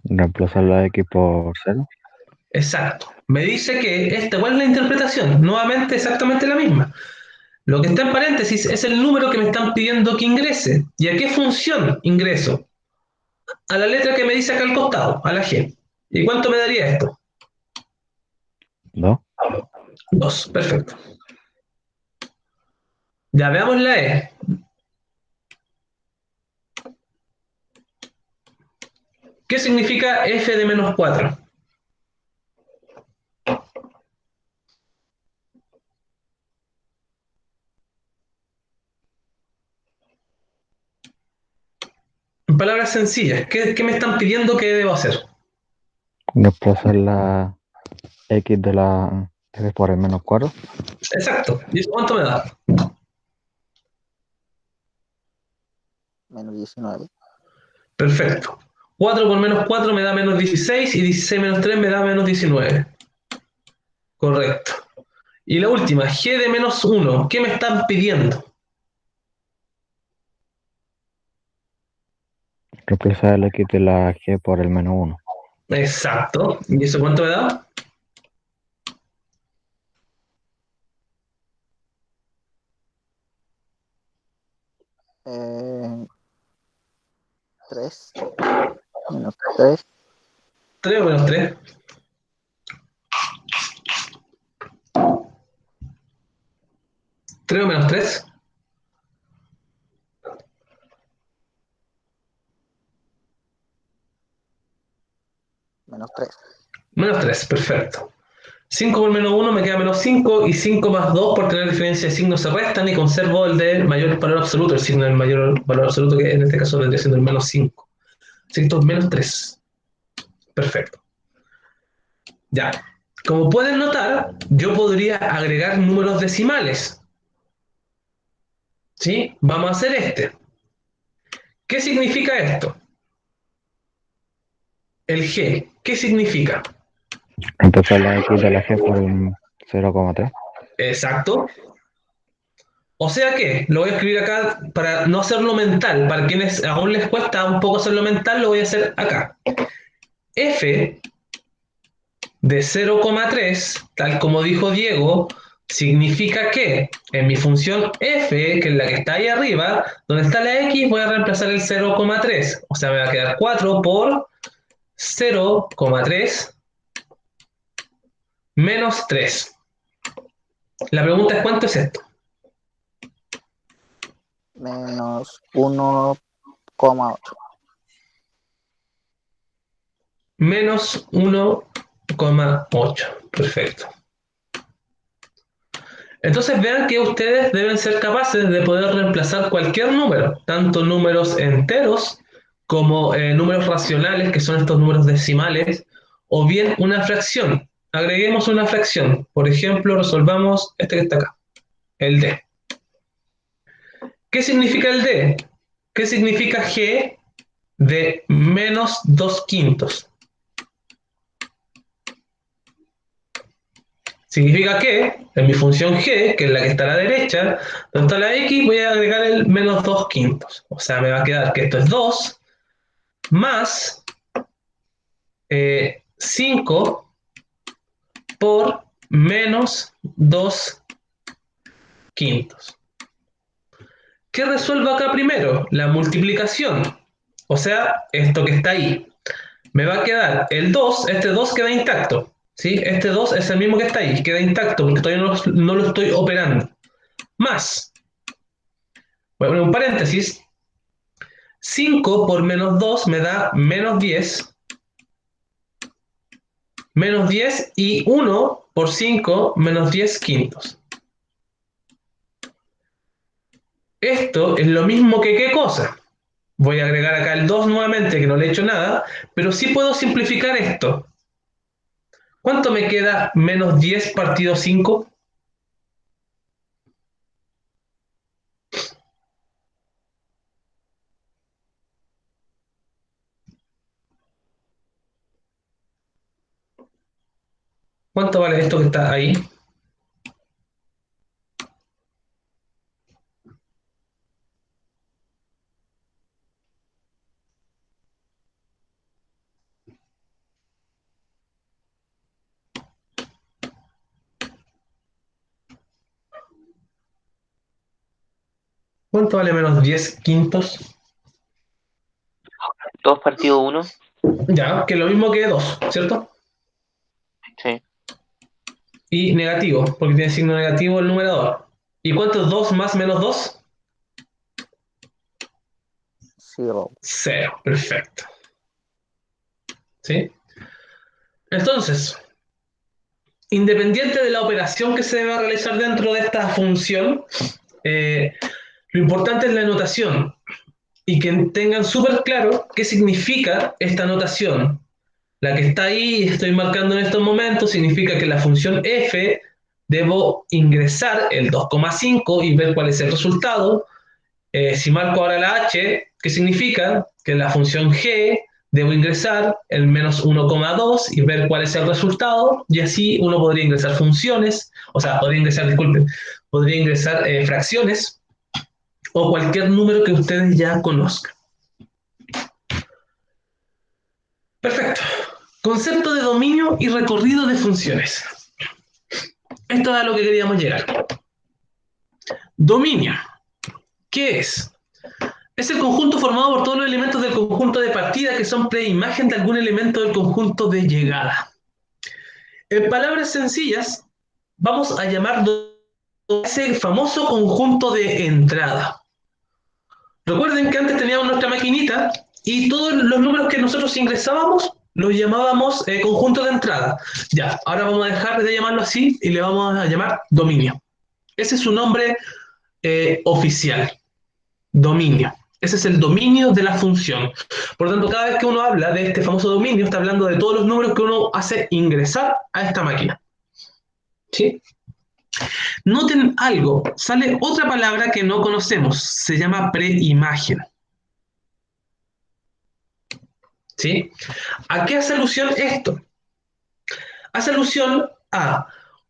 Reemplazar la X por cero. Exacto. Me dice que esta, ¿cuál es la interpretación? Nuevamente exactamente la misma. Lo que está en paréntesis es el número que me están pidiendo que ingrese. ¿Y a qué función ingreso? A la letra que me dice acá al costado, a la G. ¿Y cuánto me daría esto? ¿No? 2. Perfecto. Ya veamos la E. ¿Qué significa F de menos 4? En palabras sencillas, ¿qué me están pidiendo que debo hacer? Reemplazar la X de la F por el -4. Exacto. ¿Y eso cuánto me da? -19. Perfecto. 4 por menos 4 me da menos 16 y 16 menos 3 me da menos 19. Correcto. Y la última, G de menos 1. ¿Qué me están pidiendo? Reemplazar la X de la G por el -1. Exacto. ¿Y eso cuánto me da? Eh, 3. -3. 3 o menos 3? ¿3 o menos 3? Menos 3. Menos 3, perfecto. 5 por menos 1 me queda menos 5 y 5 más 2 por tener diferencia de signos se restan y conservo el de mayor valor absoluto, el signo del mayor valor absoluto que en este caso vendría siendo el menos 5. Así que esto es menos 3. Perfecto. Ya. Como pueden notar, yo podría agregar números decimales. ¿Sí? Vamos a hacer este. ¿Qué significa esto? El G. ¿Qué significa? Reemplazar la X de la G por un 0,3. Exacto. O sea que, lo voy a escribir acá para no hacerlo mental. Para quienes aún les cuesta un poco hacerlo mental, lo voy a hacer acá. F de 0,3, tal como dijo Diego, significa que en mi función f, que es la que está ahí arriba, donde está la x, voy a reemplazar el 0,3. O sea, me va a quedar 4 por 0,3 menos 3. La pregunta es, ¿cuánto es esto? Menos 1,8. Menos 1,8. Perfecto. Entonces vean que ustedes deben ser capaces de poder reemplazar cualquier número, tanto números enteros como números racionales, que son estos números decimales, o bien una fracción. Agreguemos una fracción. Por ejemplo, resolvamos este que está acá, el D. ¿Qué significa el D? ¿Qué significa G de menos 2 quintos? Significa que en mi función g, que es la que está a la derecha, donde está la x, voy a agregar el menos 2 quintos. O sea, me va a quedar que esto es 2 más 5 por menos 2 quintos. ¿Qué resuelvo acá primero? La multiplicación. O sea, esto que está ahí. Me va a quedar el 2, este 2 queda intacto. ¿Sí? Este 2 es el mismo que está ahí, queda intacto porque todavía no lo estoy operando. Más, voy a poner un paréntesis, 5 por menos 2 me da menos 10 y 1 por 5 menos 10 quintos. Esto es lo mismo que ¿qué cosa? Voy a agregar acá el 2 nuevamente, que no le he hecho nada, pero sí puedo simplificar esto. ¿Cuánto me queda menos 10 partido 5? ¿Cuánto vale esto que está ahí? ¿Cuánto vale menos 10 quintos? 2 partido 1. Ya, que es lo mismo que 2, ¿cierto? Sí. Y negativo, porque tiene signo negativo el numerador. ¿Y cuánto es 2 más menos 2? 0. 0, perfecto. ¿Sí? Entonces, independiente de la operación que se deba realizar dentro de esta función, lo importante es la notación y que tengan súper claro qué significa esta notación. La que está ahí, estoy marcando en estos momentos, significa que la función f debo ingresar el 2,5 y ver cuál es el resultado. Si marco ahora la h, ¿qué significa? Que en la función g debo ingresar el menos 1,2 y ver cuál es el resultado, y así uno podría ingresar funciones, o sea, podría ingresar, disculpen, podría ingresar fracciones o cualquier número que ustedes ya conozcan. Perfecto. Concepto de dominio y recorrido de funciones. Esto es a lo que queríamos llegar. Dominio. ¿Qué es? Es el conjunto formado por todos los elementos del conjunto de partida que son preimagen de algún elemento del conjunto de llegada. En palabras sencillas, vamos a llamar ese famoso conjunto de entrada. Recuerden que antes teníamos nuestra maquinita y todos los números que nosotros ingresábamos los llamábamos conjunto de entrada. Ya, ahora vamos a dejar de llamarlo así y le vamos a llamar dominio. Ese es su nombre oficial, dominio. Ese es el dominio de la función. Por lo tanto, cada vez que uno habla de este famoso dominio, está hablando de todos los números que uno hace ingresar a esta máquina. ¿Sí? Noten algo, sale otra palabra que no conocemos, se llama preimagen. ¿Sí? ¿A qué hace alusión esto? Hace alusión a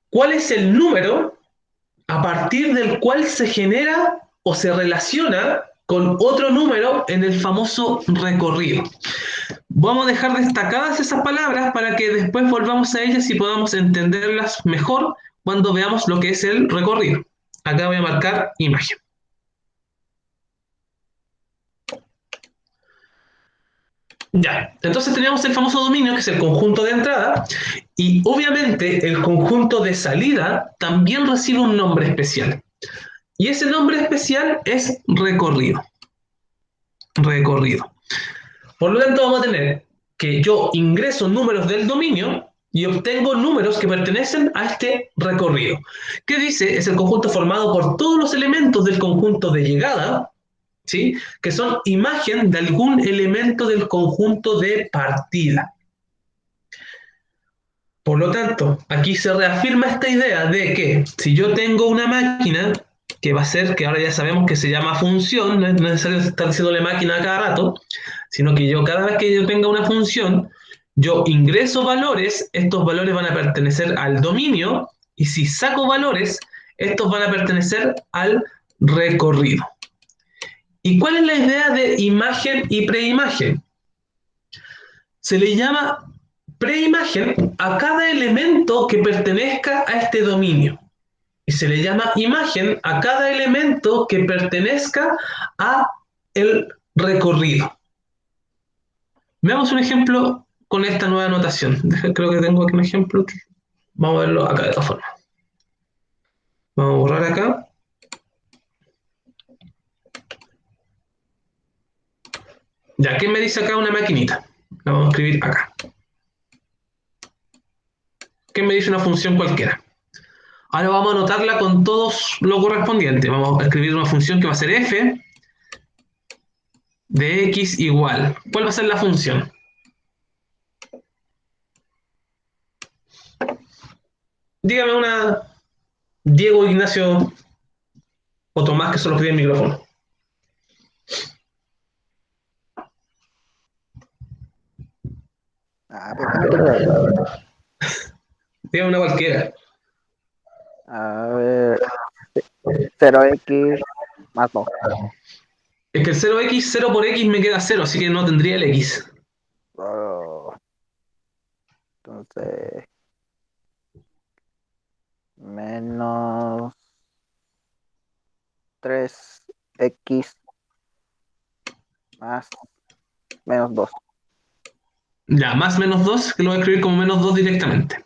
cuál es el número a partir del cual se genera o se relaciona con otro número en el famoso recorrido. Vamos a dejar destacadas esas palabras para que después volvamos a ellas y podamos entenderlas mejor cuando veamos lo que es el recorrido. Acá voy a marcar imagen. Ya, entonces tenemos el famoso dominio, que es el conjunto de entrada, y obviamente el conjunto de salida también recibe un nombre especial. Y ese nombre especial es recorrido. Recorrido. Por lo tanto, vamos a tener que yo ingreso números del dominio y obtengo números que pertenecen a este recorrido. ¿Qué dice? Es el conjunto formado por todos los elementos del conjunto de llegada, ¿sí? Que son imagen de algún elemento del conjunto de partida. Por lo tanto, aquí se reafirma esta idea de que si yo tengo una máquina, que va a ser, que ahora ya sabemos que se llama función, no es necesario estar diciéndole máquina a cada rato, sino que yo cada vez que yo tenga una función, yo ingreso valores, estos valores van a pertenecer al dominio, y si saco valores, estos van a pertenecer al recorrido. ¿Y cuál es la idea de imagen y preimagen? Se le llama preimagen a cada elemento que pertenezca a este dominio. Y se le llama imagen a cada elemento que pertenezca a el recorrido. Veamos un ejemplo con esta nueva notación. Creo que tengo aquí un ejemplo. Vamos a verlo acá de esta forma. Vamos a borrar acá. Ya, ¿qué me dice acá una maquinita? La vamos a escribir acá. ¿Qué me dice una función cualquiera? Ahora vamos a anotarla con todos lo correspondiente. Vamos a escribir una función que va a ser f de x igual. ¿Cuál va a ser la función? Dígame una Diego, Ignacio o Tomás, que son los que tienen micrófono. ¿Por qué no te lo doy? Dígame una cualquiera. A ver, 0x más 2. Es que el 0x, 0 por x me queda 0, así que no tendría el x. Entonces, menos 3x más menos 2. Ya, más menos 2, que lo voy a escribir como menos 2 directamente.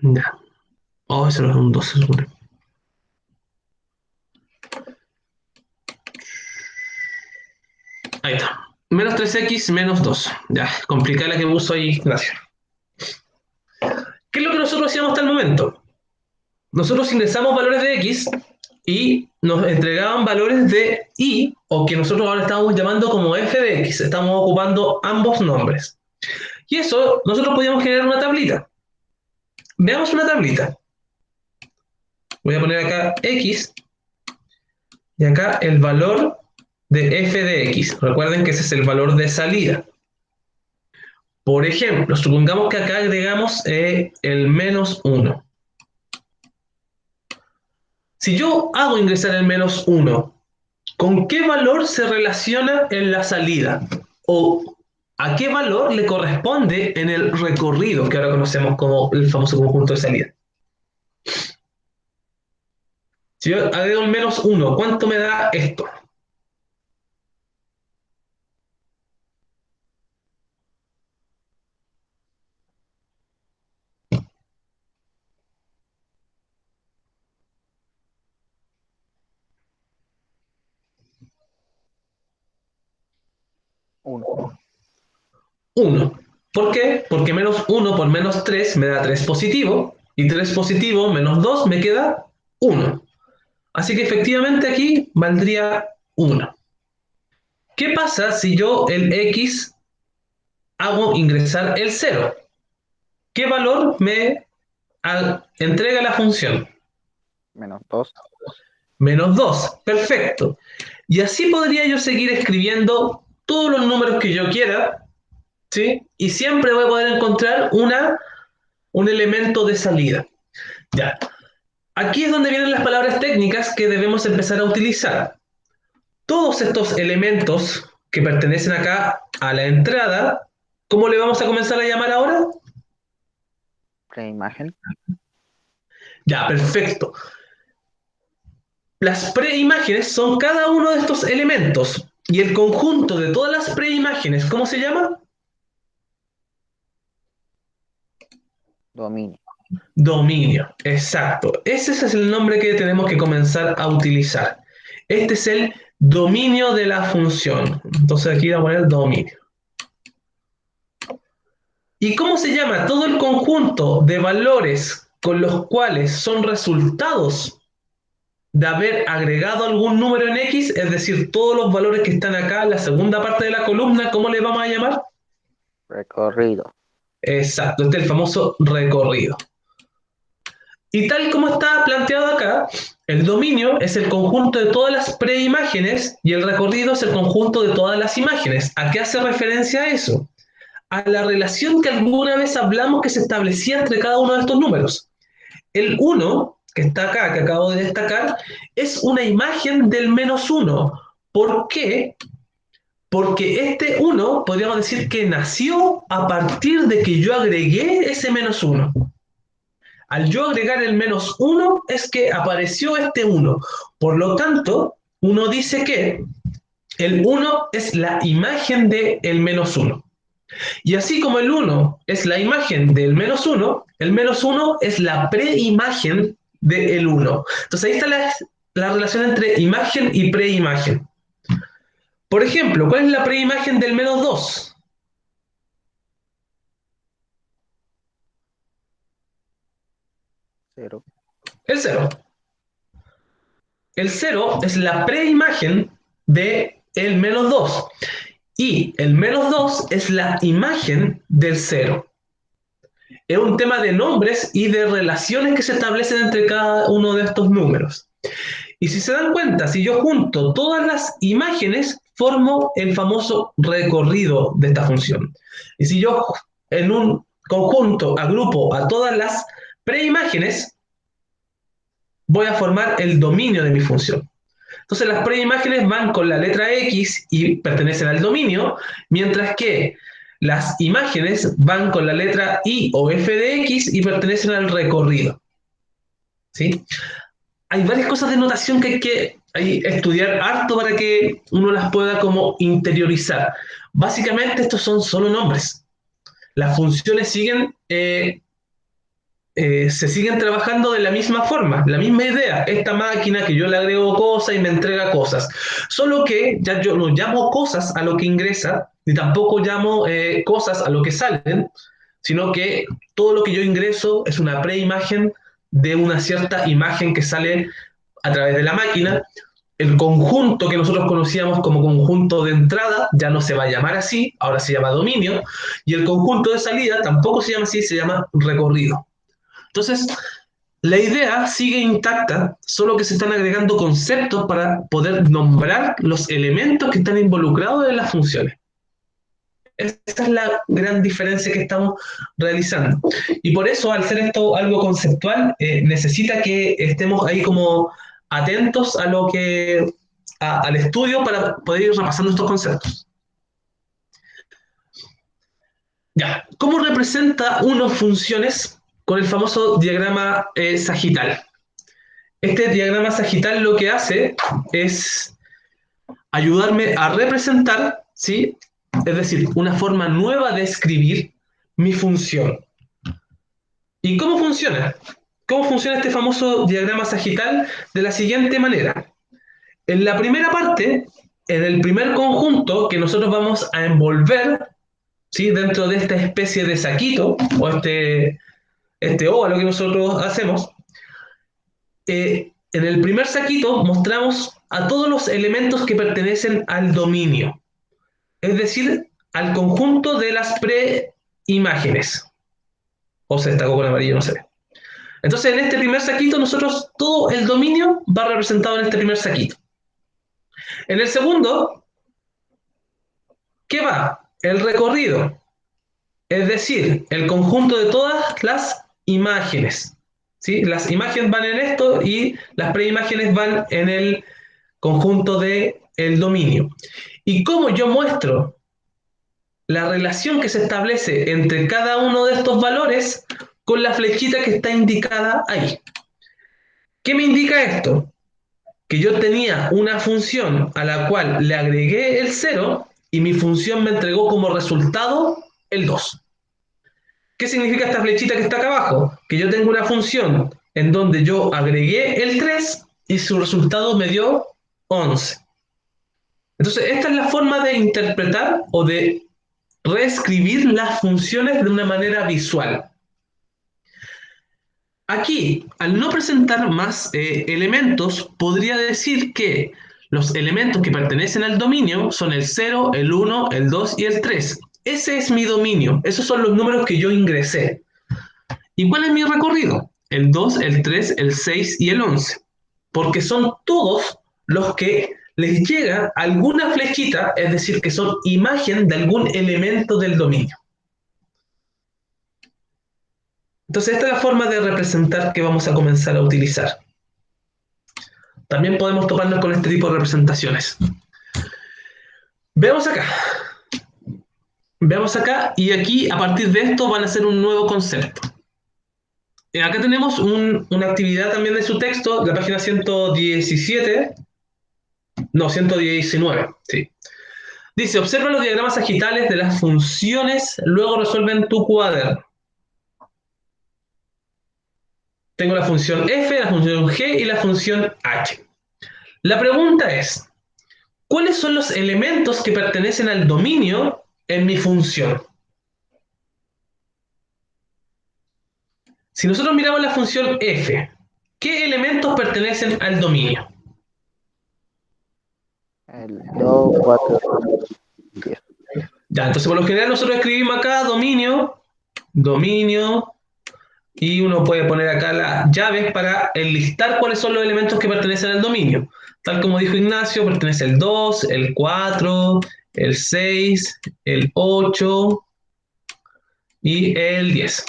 Ya. Oh, eso es un 2, se supone. Ahí está. Menos 3x menos 2. Ya, complicada la que puso ahí, gracias. ¿Qué es lo que nosotros hacíamos hasta el momento? Nosotros ingresamos valores de x y nos entregaban valores de y, o que nosotros ahora estamos llamando como f de x. Estamos ocupando ambos nombres. Y eso, nosotros podíamos generar una tablita. Veamos una tablita. Voy a poner acá x y acá el valor de f de x. Recuerden que ese es el valor de salida. Por ejemplo, supongamos que acá agregamos el menos 1. Si yo hago ingresar el menos 1, ¿con qué valor se relaciona en la salida? O a qué valor le corresponde en el recorrido que ahora conocemos como el famoso conjunto de salida. Si yo agrego el -1, ¿cuánto me da esto? Uno. 1. ¿Por qué? Porque -1 por -3 me da 3 positivo, y 3 positivo menos 2 me queda 1. Así que efectivamente aquí valdría 1. ¿Qué pasa si yo el x hago ingresar el 0? ¿Qué valor me entrega la función? -2. -2. Perfecto. Y así podría yo seguir escribiendo todos los números que yo quiera, ¿sí? Y siempre voy a poder encontrar un elemento de salida. Ya. Aquí es donde vienen las palabras técnicas que debemos empezar a utilizar. Todos estos elementos que pertenecen acá a la entrada, ¿cómo le vamos a comenzar a llamar ahora? Preimagen. Ya, perfecto. Las preimágenes son cada uno de estos elementos y el conjunto de todas las preimágenes, ¿cómo se llama? Dominio. Dominio, exacto. Ese es el nombre que tenemos que comenzar a utilizar. Este es el dominio de la función. Entonces aquí vamos a poner dominio. ¿Y cómo se llama todo el conjunto de valores con los cuales son resultados de haber agregado algún número en X? Es decir, todos los valores que están acá en la segunda parte de la columna, ¿cómo le vamos a llamar? Recorrido. Exacto, este es el famoso recorrido. Y tal como está planteado acá, el dominio es el conjunto de todas las preimágenes y el recorrido es el conjunto de todas las imágenes. ¿A qué hace referencia eso? A la relación que alguna vez hablamos que se establecía entre cada uno de estos números. El 1, que está acá, que acabo de destacar, es una imagen del -1. ¿Por qué? Porque este 1 podríamos decir que nació a partir de que yo agregué ese -1. Al yo agregar el -1 es que apareció este 1. Por lo tanto, uno dice que el 1 es la imagen del -1. Y así como el 1 es la imagen del -1, el -1 es la preimagen del 1. Entonces ahí está la relación entre imagen y preimagen. Por ejemplo, ¿cuál es la preimagen del -2? 0. El 0. El 0 es la preimagen del -2. Y el -2 es la imagen del 0. Es un tema de nombres y de relaciones que se establecen entre cada uno de estos números. Y si se dan cuenta, si yo junto todas las imágenes, formo el famoso recorrido de esta función. Y si yo en un conjunto agrupo a todas las preimágenes, voy a formar el dominio de mi función. Entonces las preimágenes van con la letra X y pertenecen al dominio, mientras que las imágenes van con la letra Y o F de X y pertenecen al recorrido. ¿Sí? Hay varias cosas de notación que hay que estudiar harto para que uno las pueda como interiorizar. Básicamente estos son solo nombres. Las funciones se siguen trabajando de la misma forma, la misma idea. Esta máquina que yo le agrego cosas y me entrega cosas. Solo que ya yo no llamo cosas a lo que ingresa, ni tampoco llamo cosas a lo que salen, sino que todo lo que yo ingreso es una preimagen de una cierta imagen que sale a través de la máquina. El conjunto que nosotros conocíamos como conjunto de entrada ya no se va a llamar así, ahora se llama dominio, y el conjunto de salida tampoco se llama así, se llama recorrido. Entonces, la idea sigue intacta, solo que se están agregando conceptos para poder nombrar los elementos que están involucrados en las funciones. Esta es la gran diferencia que estamos realizando. Y por eso, al ser esto algo conceptual, necesita que estemos ahí como atentos a al estudio para poder ir repasando estos conceptos. Ya, ¿cómo representa uno funciones con el famoso diagrama sagital? Este diagrama sagital lo que hace es ayudarme a representar, ¿sí? Es decir, una forma nueva de escribir mi función. ¿Y cómo funciona? ¿Cómo funciona este famoso diagrama sagital? De la siguiente manera. En la primera parte, en el primer conjunto que nosotros vamos a envolver, ¿sí? Dentro de esta especie de saquito, o este óvalo que nosotros hacemos, en el primer saquito mostramos a todos los elementos que pertenecen al dominio, es decir, al conjunto de las preimágenes. O se destacó con amarillo, no sé. Entonces, en este primer saquito, nosotros, todo el dominio va representado en este primer saquito. En el segundo, ¿qué va? El recorrido, es decir, el conjunto de todas las imágenes. ¿Sí? Las imágenes van en esto y las preimágenes van en el conjunto del dominio. ¿Y cómo yo muestro la relación que se establece entre cada uno de estos valores con la flechita que está indicada ahí? ¿Qué me indica esto? Que yo tenía una función a la cual le agregué el 0 y mi función me entregó como resultado el 2. ¿Qué significa esta flechita que está acá abajo? Que yo tengo una función en donde yo agregué el 3 y su resultado me dio 11. Entonces, esta es la forma de interpretar o de reescribir las funciones de una manera visual. Aquí, al no presentar más elementos, podría decir que los elementos que pertenecen al dominio son el 0, el 1, el 2 y el 3. Ese es mi dominio, esos son los números que yo ingresé. ¿Y cuál es mi recorrido? El 2, el 3, el 6 y el 11. Porque son todos los que les llega alguna flechita, es decir, que son imagen de algún elemento del dominio. Entonces, esta es la forma de representar que vamos a comenzar a utilizar. También podemos toparnos con este tipo de representaciones. Veamos acá. Veamos acá y aquí, a partir de esto, van a hacer un nuevo concepto. Acá tenemos una actividad también de su texto, la página 117, no, 119, sí. Dice, observa los diagramas sagitales de las funciones, luego resuelve en tu cuaderno. Tengo la función f, la función g y la función h. La pregunta es, ¿cuáles son los elementos que pertenecen al dominio en mi función? Si nosotros miramos la función f, ¿qué elementos pertenecen al dominio? El 2, 4, 10. Ya, entonces por lo general nosotros escribimos acá dominio, y uno puede poner acá las llaves para enlistar cuáles son los elementos que pertenecen al dominio. Tal como dijo Ignacio, pertenece el 2, el 4, el 6, el 8 y el 10.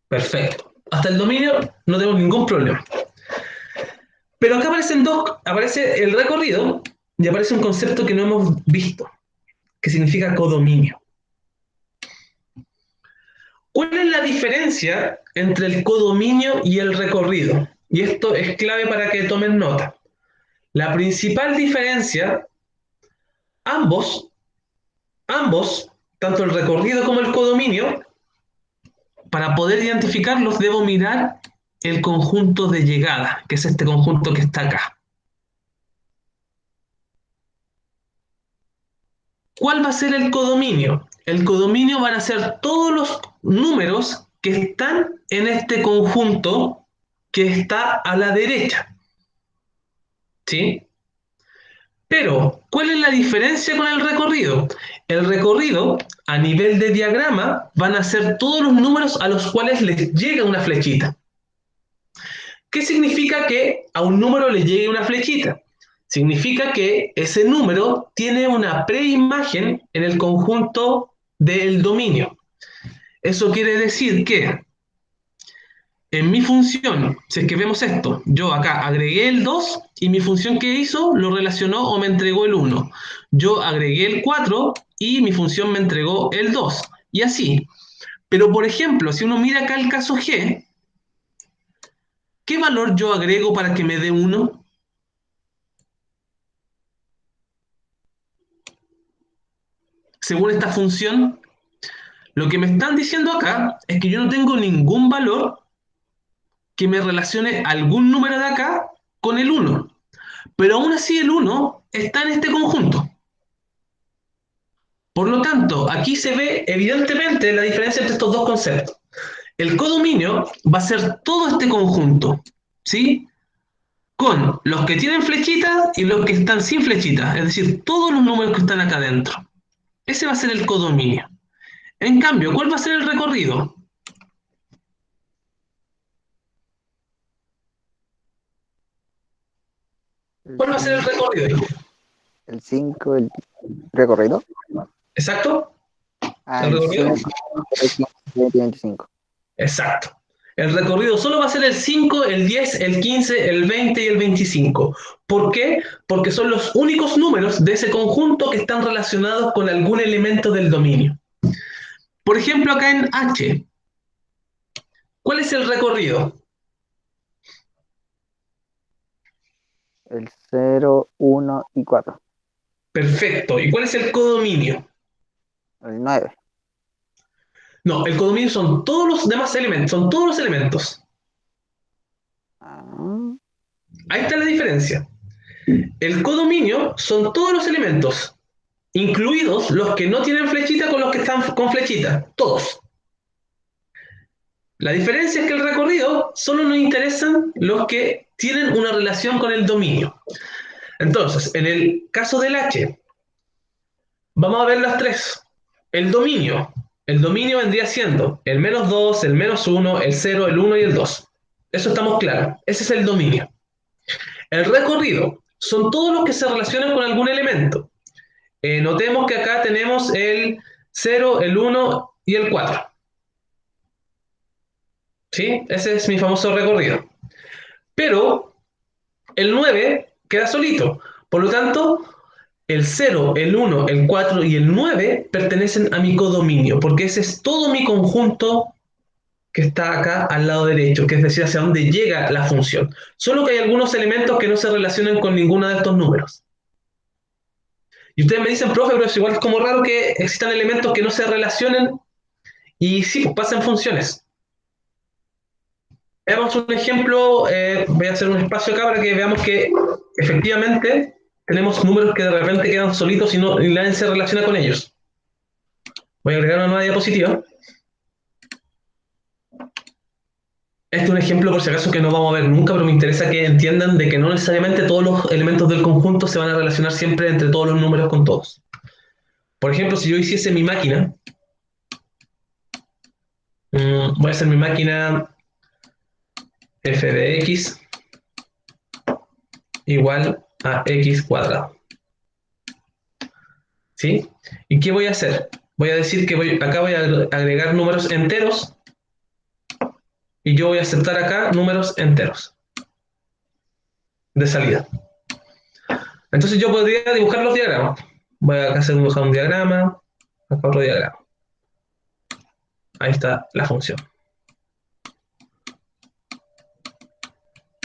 Perfecto. Hasta el dominio no tenemos ningún problema. Pero acá aparece el recorrido y aparece un concepto que no hemos visto, que significa codominio. ¿Cuál es la diferencia entre el codominio y el recorrido? Y esto es clave para que tomen nota. La principal diferencia, ambos, tanto el recorrido como el codominio, para poder identificarlos debo mirar el conjunto de llegada, que es este conjunto que está acá. ¿Cuál va a ser el codominio? El codominio van a ser todos los números que están en este conjunto que está a la derecha. ¿Sí? Pero, ¿cuál es la diferencia con el recorrido? El recorrido, a nivel de diagrama, van a ser todos los números a los cuales les llega una flechita. ¿Qué significa que a un número le llegue una flechita? Significa que ese número tiene una preimagen en el conjunto del dominio. Eso quiere decir que en mi función, si es que vemos esto, yo acá agregué el 2 y mi función que hizo lo relacionó o me entregó el 1. Yo agregué el 4 y mi función me entregó el 2. Y así. Pero, por ejemplo, si uno mira acá el caso G, ¿qué valor yo agrego para que me dé 1? Según esta función, lo que me están diciendo acá es que yo no tengo ningún valor que me relacione algún número de acá con el 1. Pero aún así el 1 está en este conjunto. Por lo tanto, aquí se ve evidentemente la diferencia entre estos dos conceptos. El codominio va a ser todo este conjunto, ¿sí? Con los que tienen flechitas y los que están sin flechitas, es decir, todos los números que están acá adentro. Ese va a ser el codominio. En cambio, ¿cuál va a ser el recorrido? El ¿Cuál va a ser el 5, recorrido? el 5, el recorrido. ¿Exacto? ¿El El recorrido? 5, el 15, el 20, 25. Exacto. El recorrido solo va a ser el 5, el 10, el 15, el 20 y el 25. ¿Por qué? Porque son los únicos números de ese conjunto que están relacionados con algún elemento del dominio. Por ejemplo, acá en H, ¿cuál es el recorrido? El 0, 1 y 4. Perfecto. ¿Y cuál es el codominio? El 9. No, el codominio son todos los demás elementos, son todos los elementos. Ah, Ahí está la diferencia. El codominio son todos los elementos, incluidos los que no tienen flechita con los que están con flechita, todos. La diferencia es que el recorrido solo nos interesan los que tienen una relación con el dominio. Entonces, en el caso del H, vamos a ver las tres. El dominio. El dominio vendría siendo el -2, el -1, el 0, el 1 y el 2. Eso estamos claros. Ese es el dominio. El recorrido son todos los que se relacionan con algún elemento. Notemos que acá tenemos el 0, el 1 y el 4. ¿Sí? Ese es mi famoso recorrido. Pero el 9 queda solito. Por lo tanto, el 0, el 1, el 4 y el 9 pertenecen a mi codominio, porque ese es todo mi conjunto que está acá al lado derecho, que es decir, hacia dónde llega la función. Solo que hay algunos elementos que no se relacionan con ninguno de estos números. Y ustedes me dicen, profe, pero es igual como raro que existan elementos que no se relacionen y sí, pues pasan funciones. Veamos un ejemplo, voy a hacer un espacio acá para que veamos que efectivamente tenemos números que de repente quedan solitos y nadie se relaciona con ellos. Voy a agregar una nueva diapositiva. Este es un ejemplo por si acaso que no vamos a ver nunca, pero me interesa que entiendan de que no necesariamente todos los elementos del conjunto se van a relacionar siempre entre todos los números con todos. Por ejemplo, si yo hiciese mi máquina, voy a hacer mi máquina f de x igual a x cuadrado. ¿Sí? ¿Y qué voy a hacer? Voy a decir que acá voy a agregar números enteros y yo voy a aceptar acá números enteros de salida. Entonces yo podría dibujar los diagramas. Voy a dibujar un diagrama, acá otro diagrama. Ahí está la función.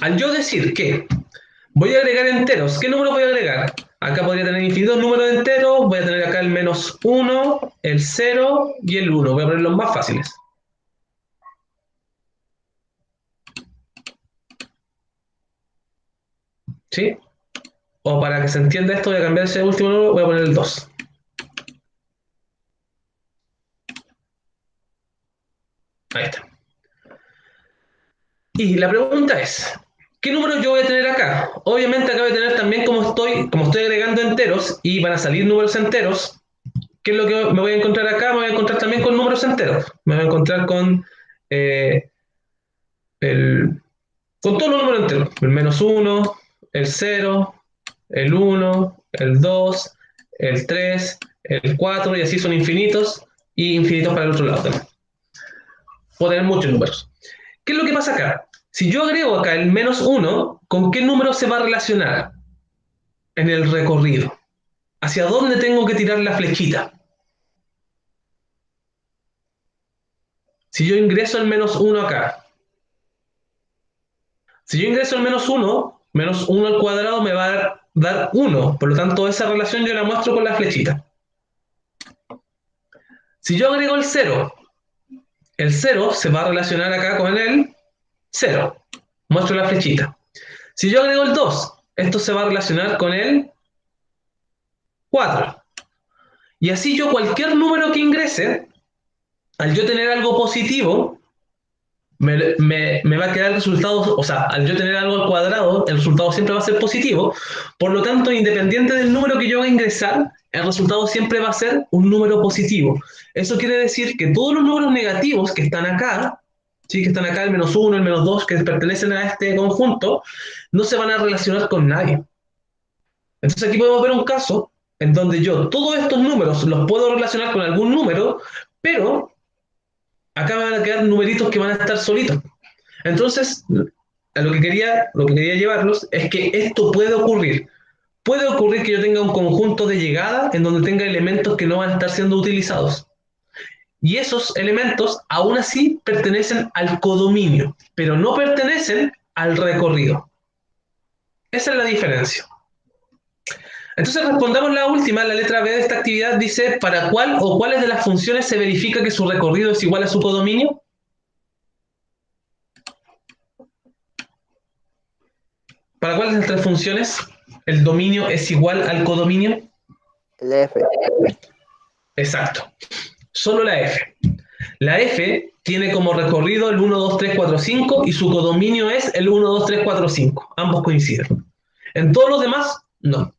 Al yo decir que voy a agregar enteros, ¿qué número voy a agregar? Acá podría tener infinitos números enteros, voy a tener acá el -1, el 0 y el 1. Voy a poner los más fáciles. ¿Sí? O para que se entienda esto, voy a cambiar ese último número, voy a poner el 2. Ahí está. Y la pregunta es, ¿qué número yo voy a tener acá? Obviamente acá voy a tener también como estoy agregando enteros y van a salir números enteros. ¿Qué es lo que me voy a encontrar acá? Me voy a encontrar también con números enteros. Me voy a encontrar con, con todos los números enteros. El -1, el 0, el 1, el 2, el 3, el 4, y así son infinitos, y infinitos para el otro lado también. Puedo tener muchos números. ¿Qué es lo que pasa acá? Si yo agrego acá el -1, ¿con qué número se va a relacionar en el recorrido? ¿Hacia dónde tengo que tirar la flechita? Si yo ingreso el -1 acá, si yo ingreso el -1 al cuadrado me va a dar 1, por lo tanto esa relación yo la muestro con la flechita. Si yo agrego el 0 se va a relacionar acá con el 0, muestro la flechita. Si yo agrego el 2, esto se va a relacionar con el 4. Y así yo cualquier número que ingrese, al yo tener algo positivo, me va a quedar el resultado, o sea, al yo tener algo al cuadrado, el resultado siempre va a ser positivo. Por lo tanto, independiente del número que yo haga ingresar, el resultado siempre va a ser un número positivo. Eso quiere decir que todos los números negativos que están acá, ¿sí? Que están acá, el -1, el -2, que pertenecen a este conjunto, no se van a relacionar con nadie. Entonces aquí podemos ver un caso en donde yo todos estos números los puedo relacionar con algún número, pero acá me van a quedar numeritos que van a estar solitos. Entonces, a lo que quería llevarlos es que esto puede ocurrir. Puede ocurrir que yo tenga un conjunto de llegada en donde tenga elementos que no van a estar siendo utilizados. Y esos elementos aún así pertenecen al codominio, pero no pertenecen al recorrido. Esa es la diferencia. Entonces respondamos la última, la letra B de esta actividad dice, ¿para cuál o cuáles de las funciones se verifica que su recorrido es igual a su codominio? ¿Para cuáles de las tres funciones el dominio es igual al codominio? El F. Exacto. Solo la F. La F tiene como recorrido el 1, 2, 3, 4, 5 y su codominio es el 1, 2, 3, 4, 5. Ambos coinciden. En todos los demás, no.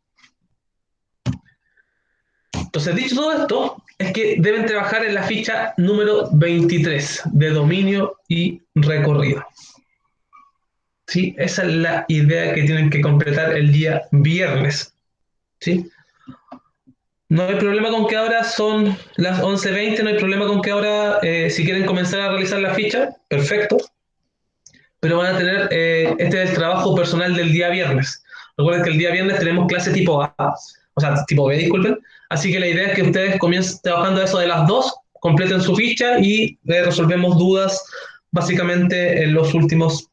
Entonces, dicho todo esto, es que deben trabajar en la ficha número 23 de dominio y recorrido. ¿Sí? Esa es la idea que tienen que completar el día viernes. ¿Sí? No hay problema con que ahora son las 11:20, no hay problema con que ahora, si quieren comenzar a realizar la ficha, perfecto. Pero van a tener, este es el trabajo personal del día viernes. Recuerden que el día viernes tenemos clase tipo A, o sea, tipo B, disculpen. Así que la idea es que ustedes comiencen trabajando eso de las 2, completen su ficha y resolvemos dudas básicamente en los últimos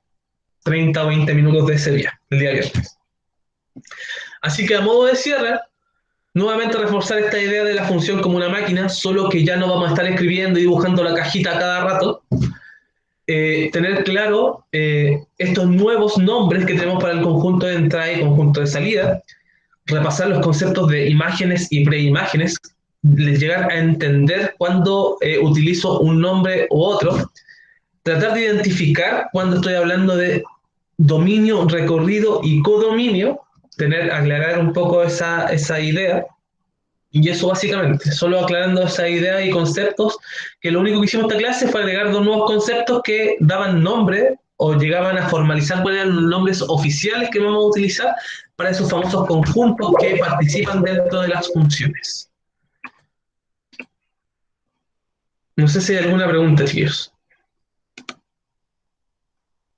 30 o 20 minutos de ese día, el día viernes. Así que a modo de cierre, nuevamente reforzar esta idea de la función como una máquina, solo que ya no vamos a estar escribiendo y dibujando la cajita a cada rato. Tener claro estos nuevos nombres que tenemos para el conjunto de entrada y conjunto de salida, repasar los conceptos de imágenes y preimágenes, llegar a entender cuando utilizo un nombre u otro, tratar de identificar cuando estoy hablando de dominio, recorrido y codominio, aclarar un poco esa idea. Y eso básicamente, solo aclarando esa idea y conceptos, que lo único que hicimos esta clase fue agregar 2 nuevos conceptos que daban nombre o llegaban a formalizar cuáles eran los nombres oficiales que vamos a utilizar para esos famosos conjuntos que participan dentro de las funciones. No sé si hay alguna pregunta, chicos.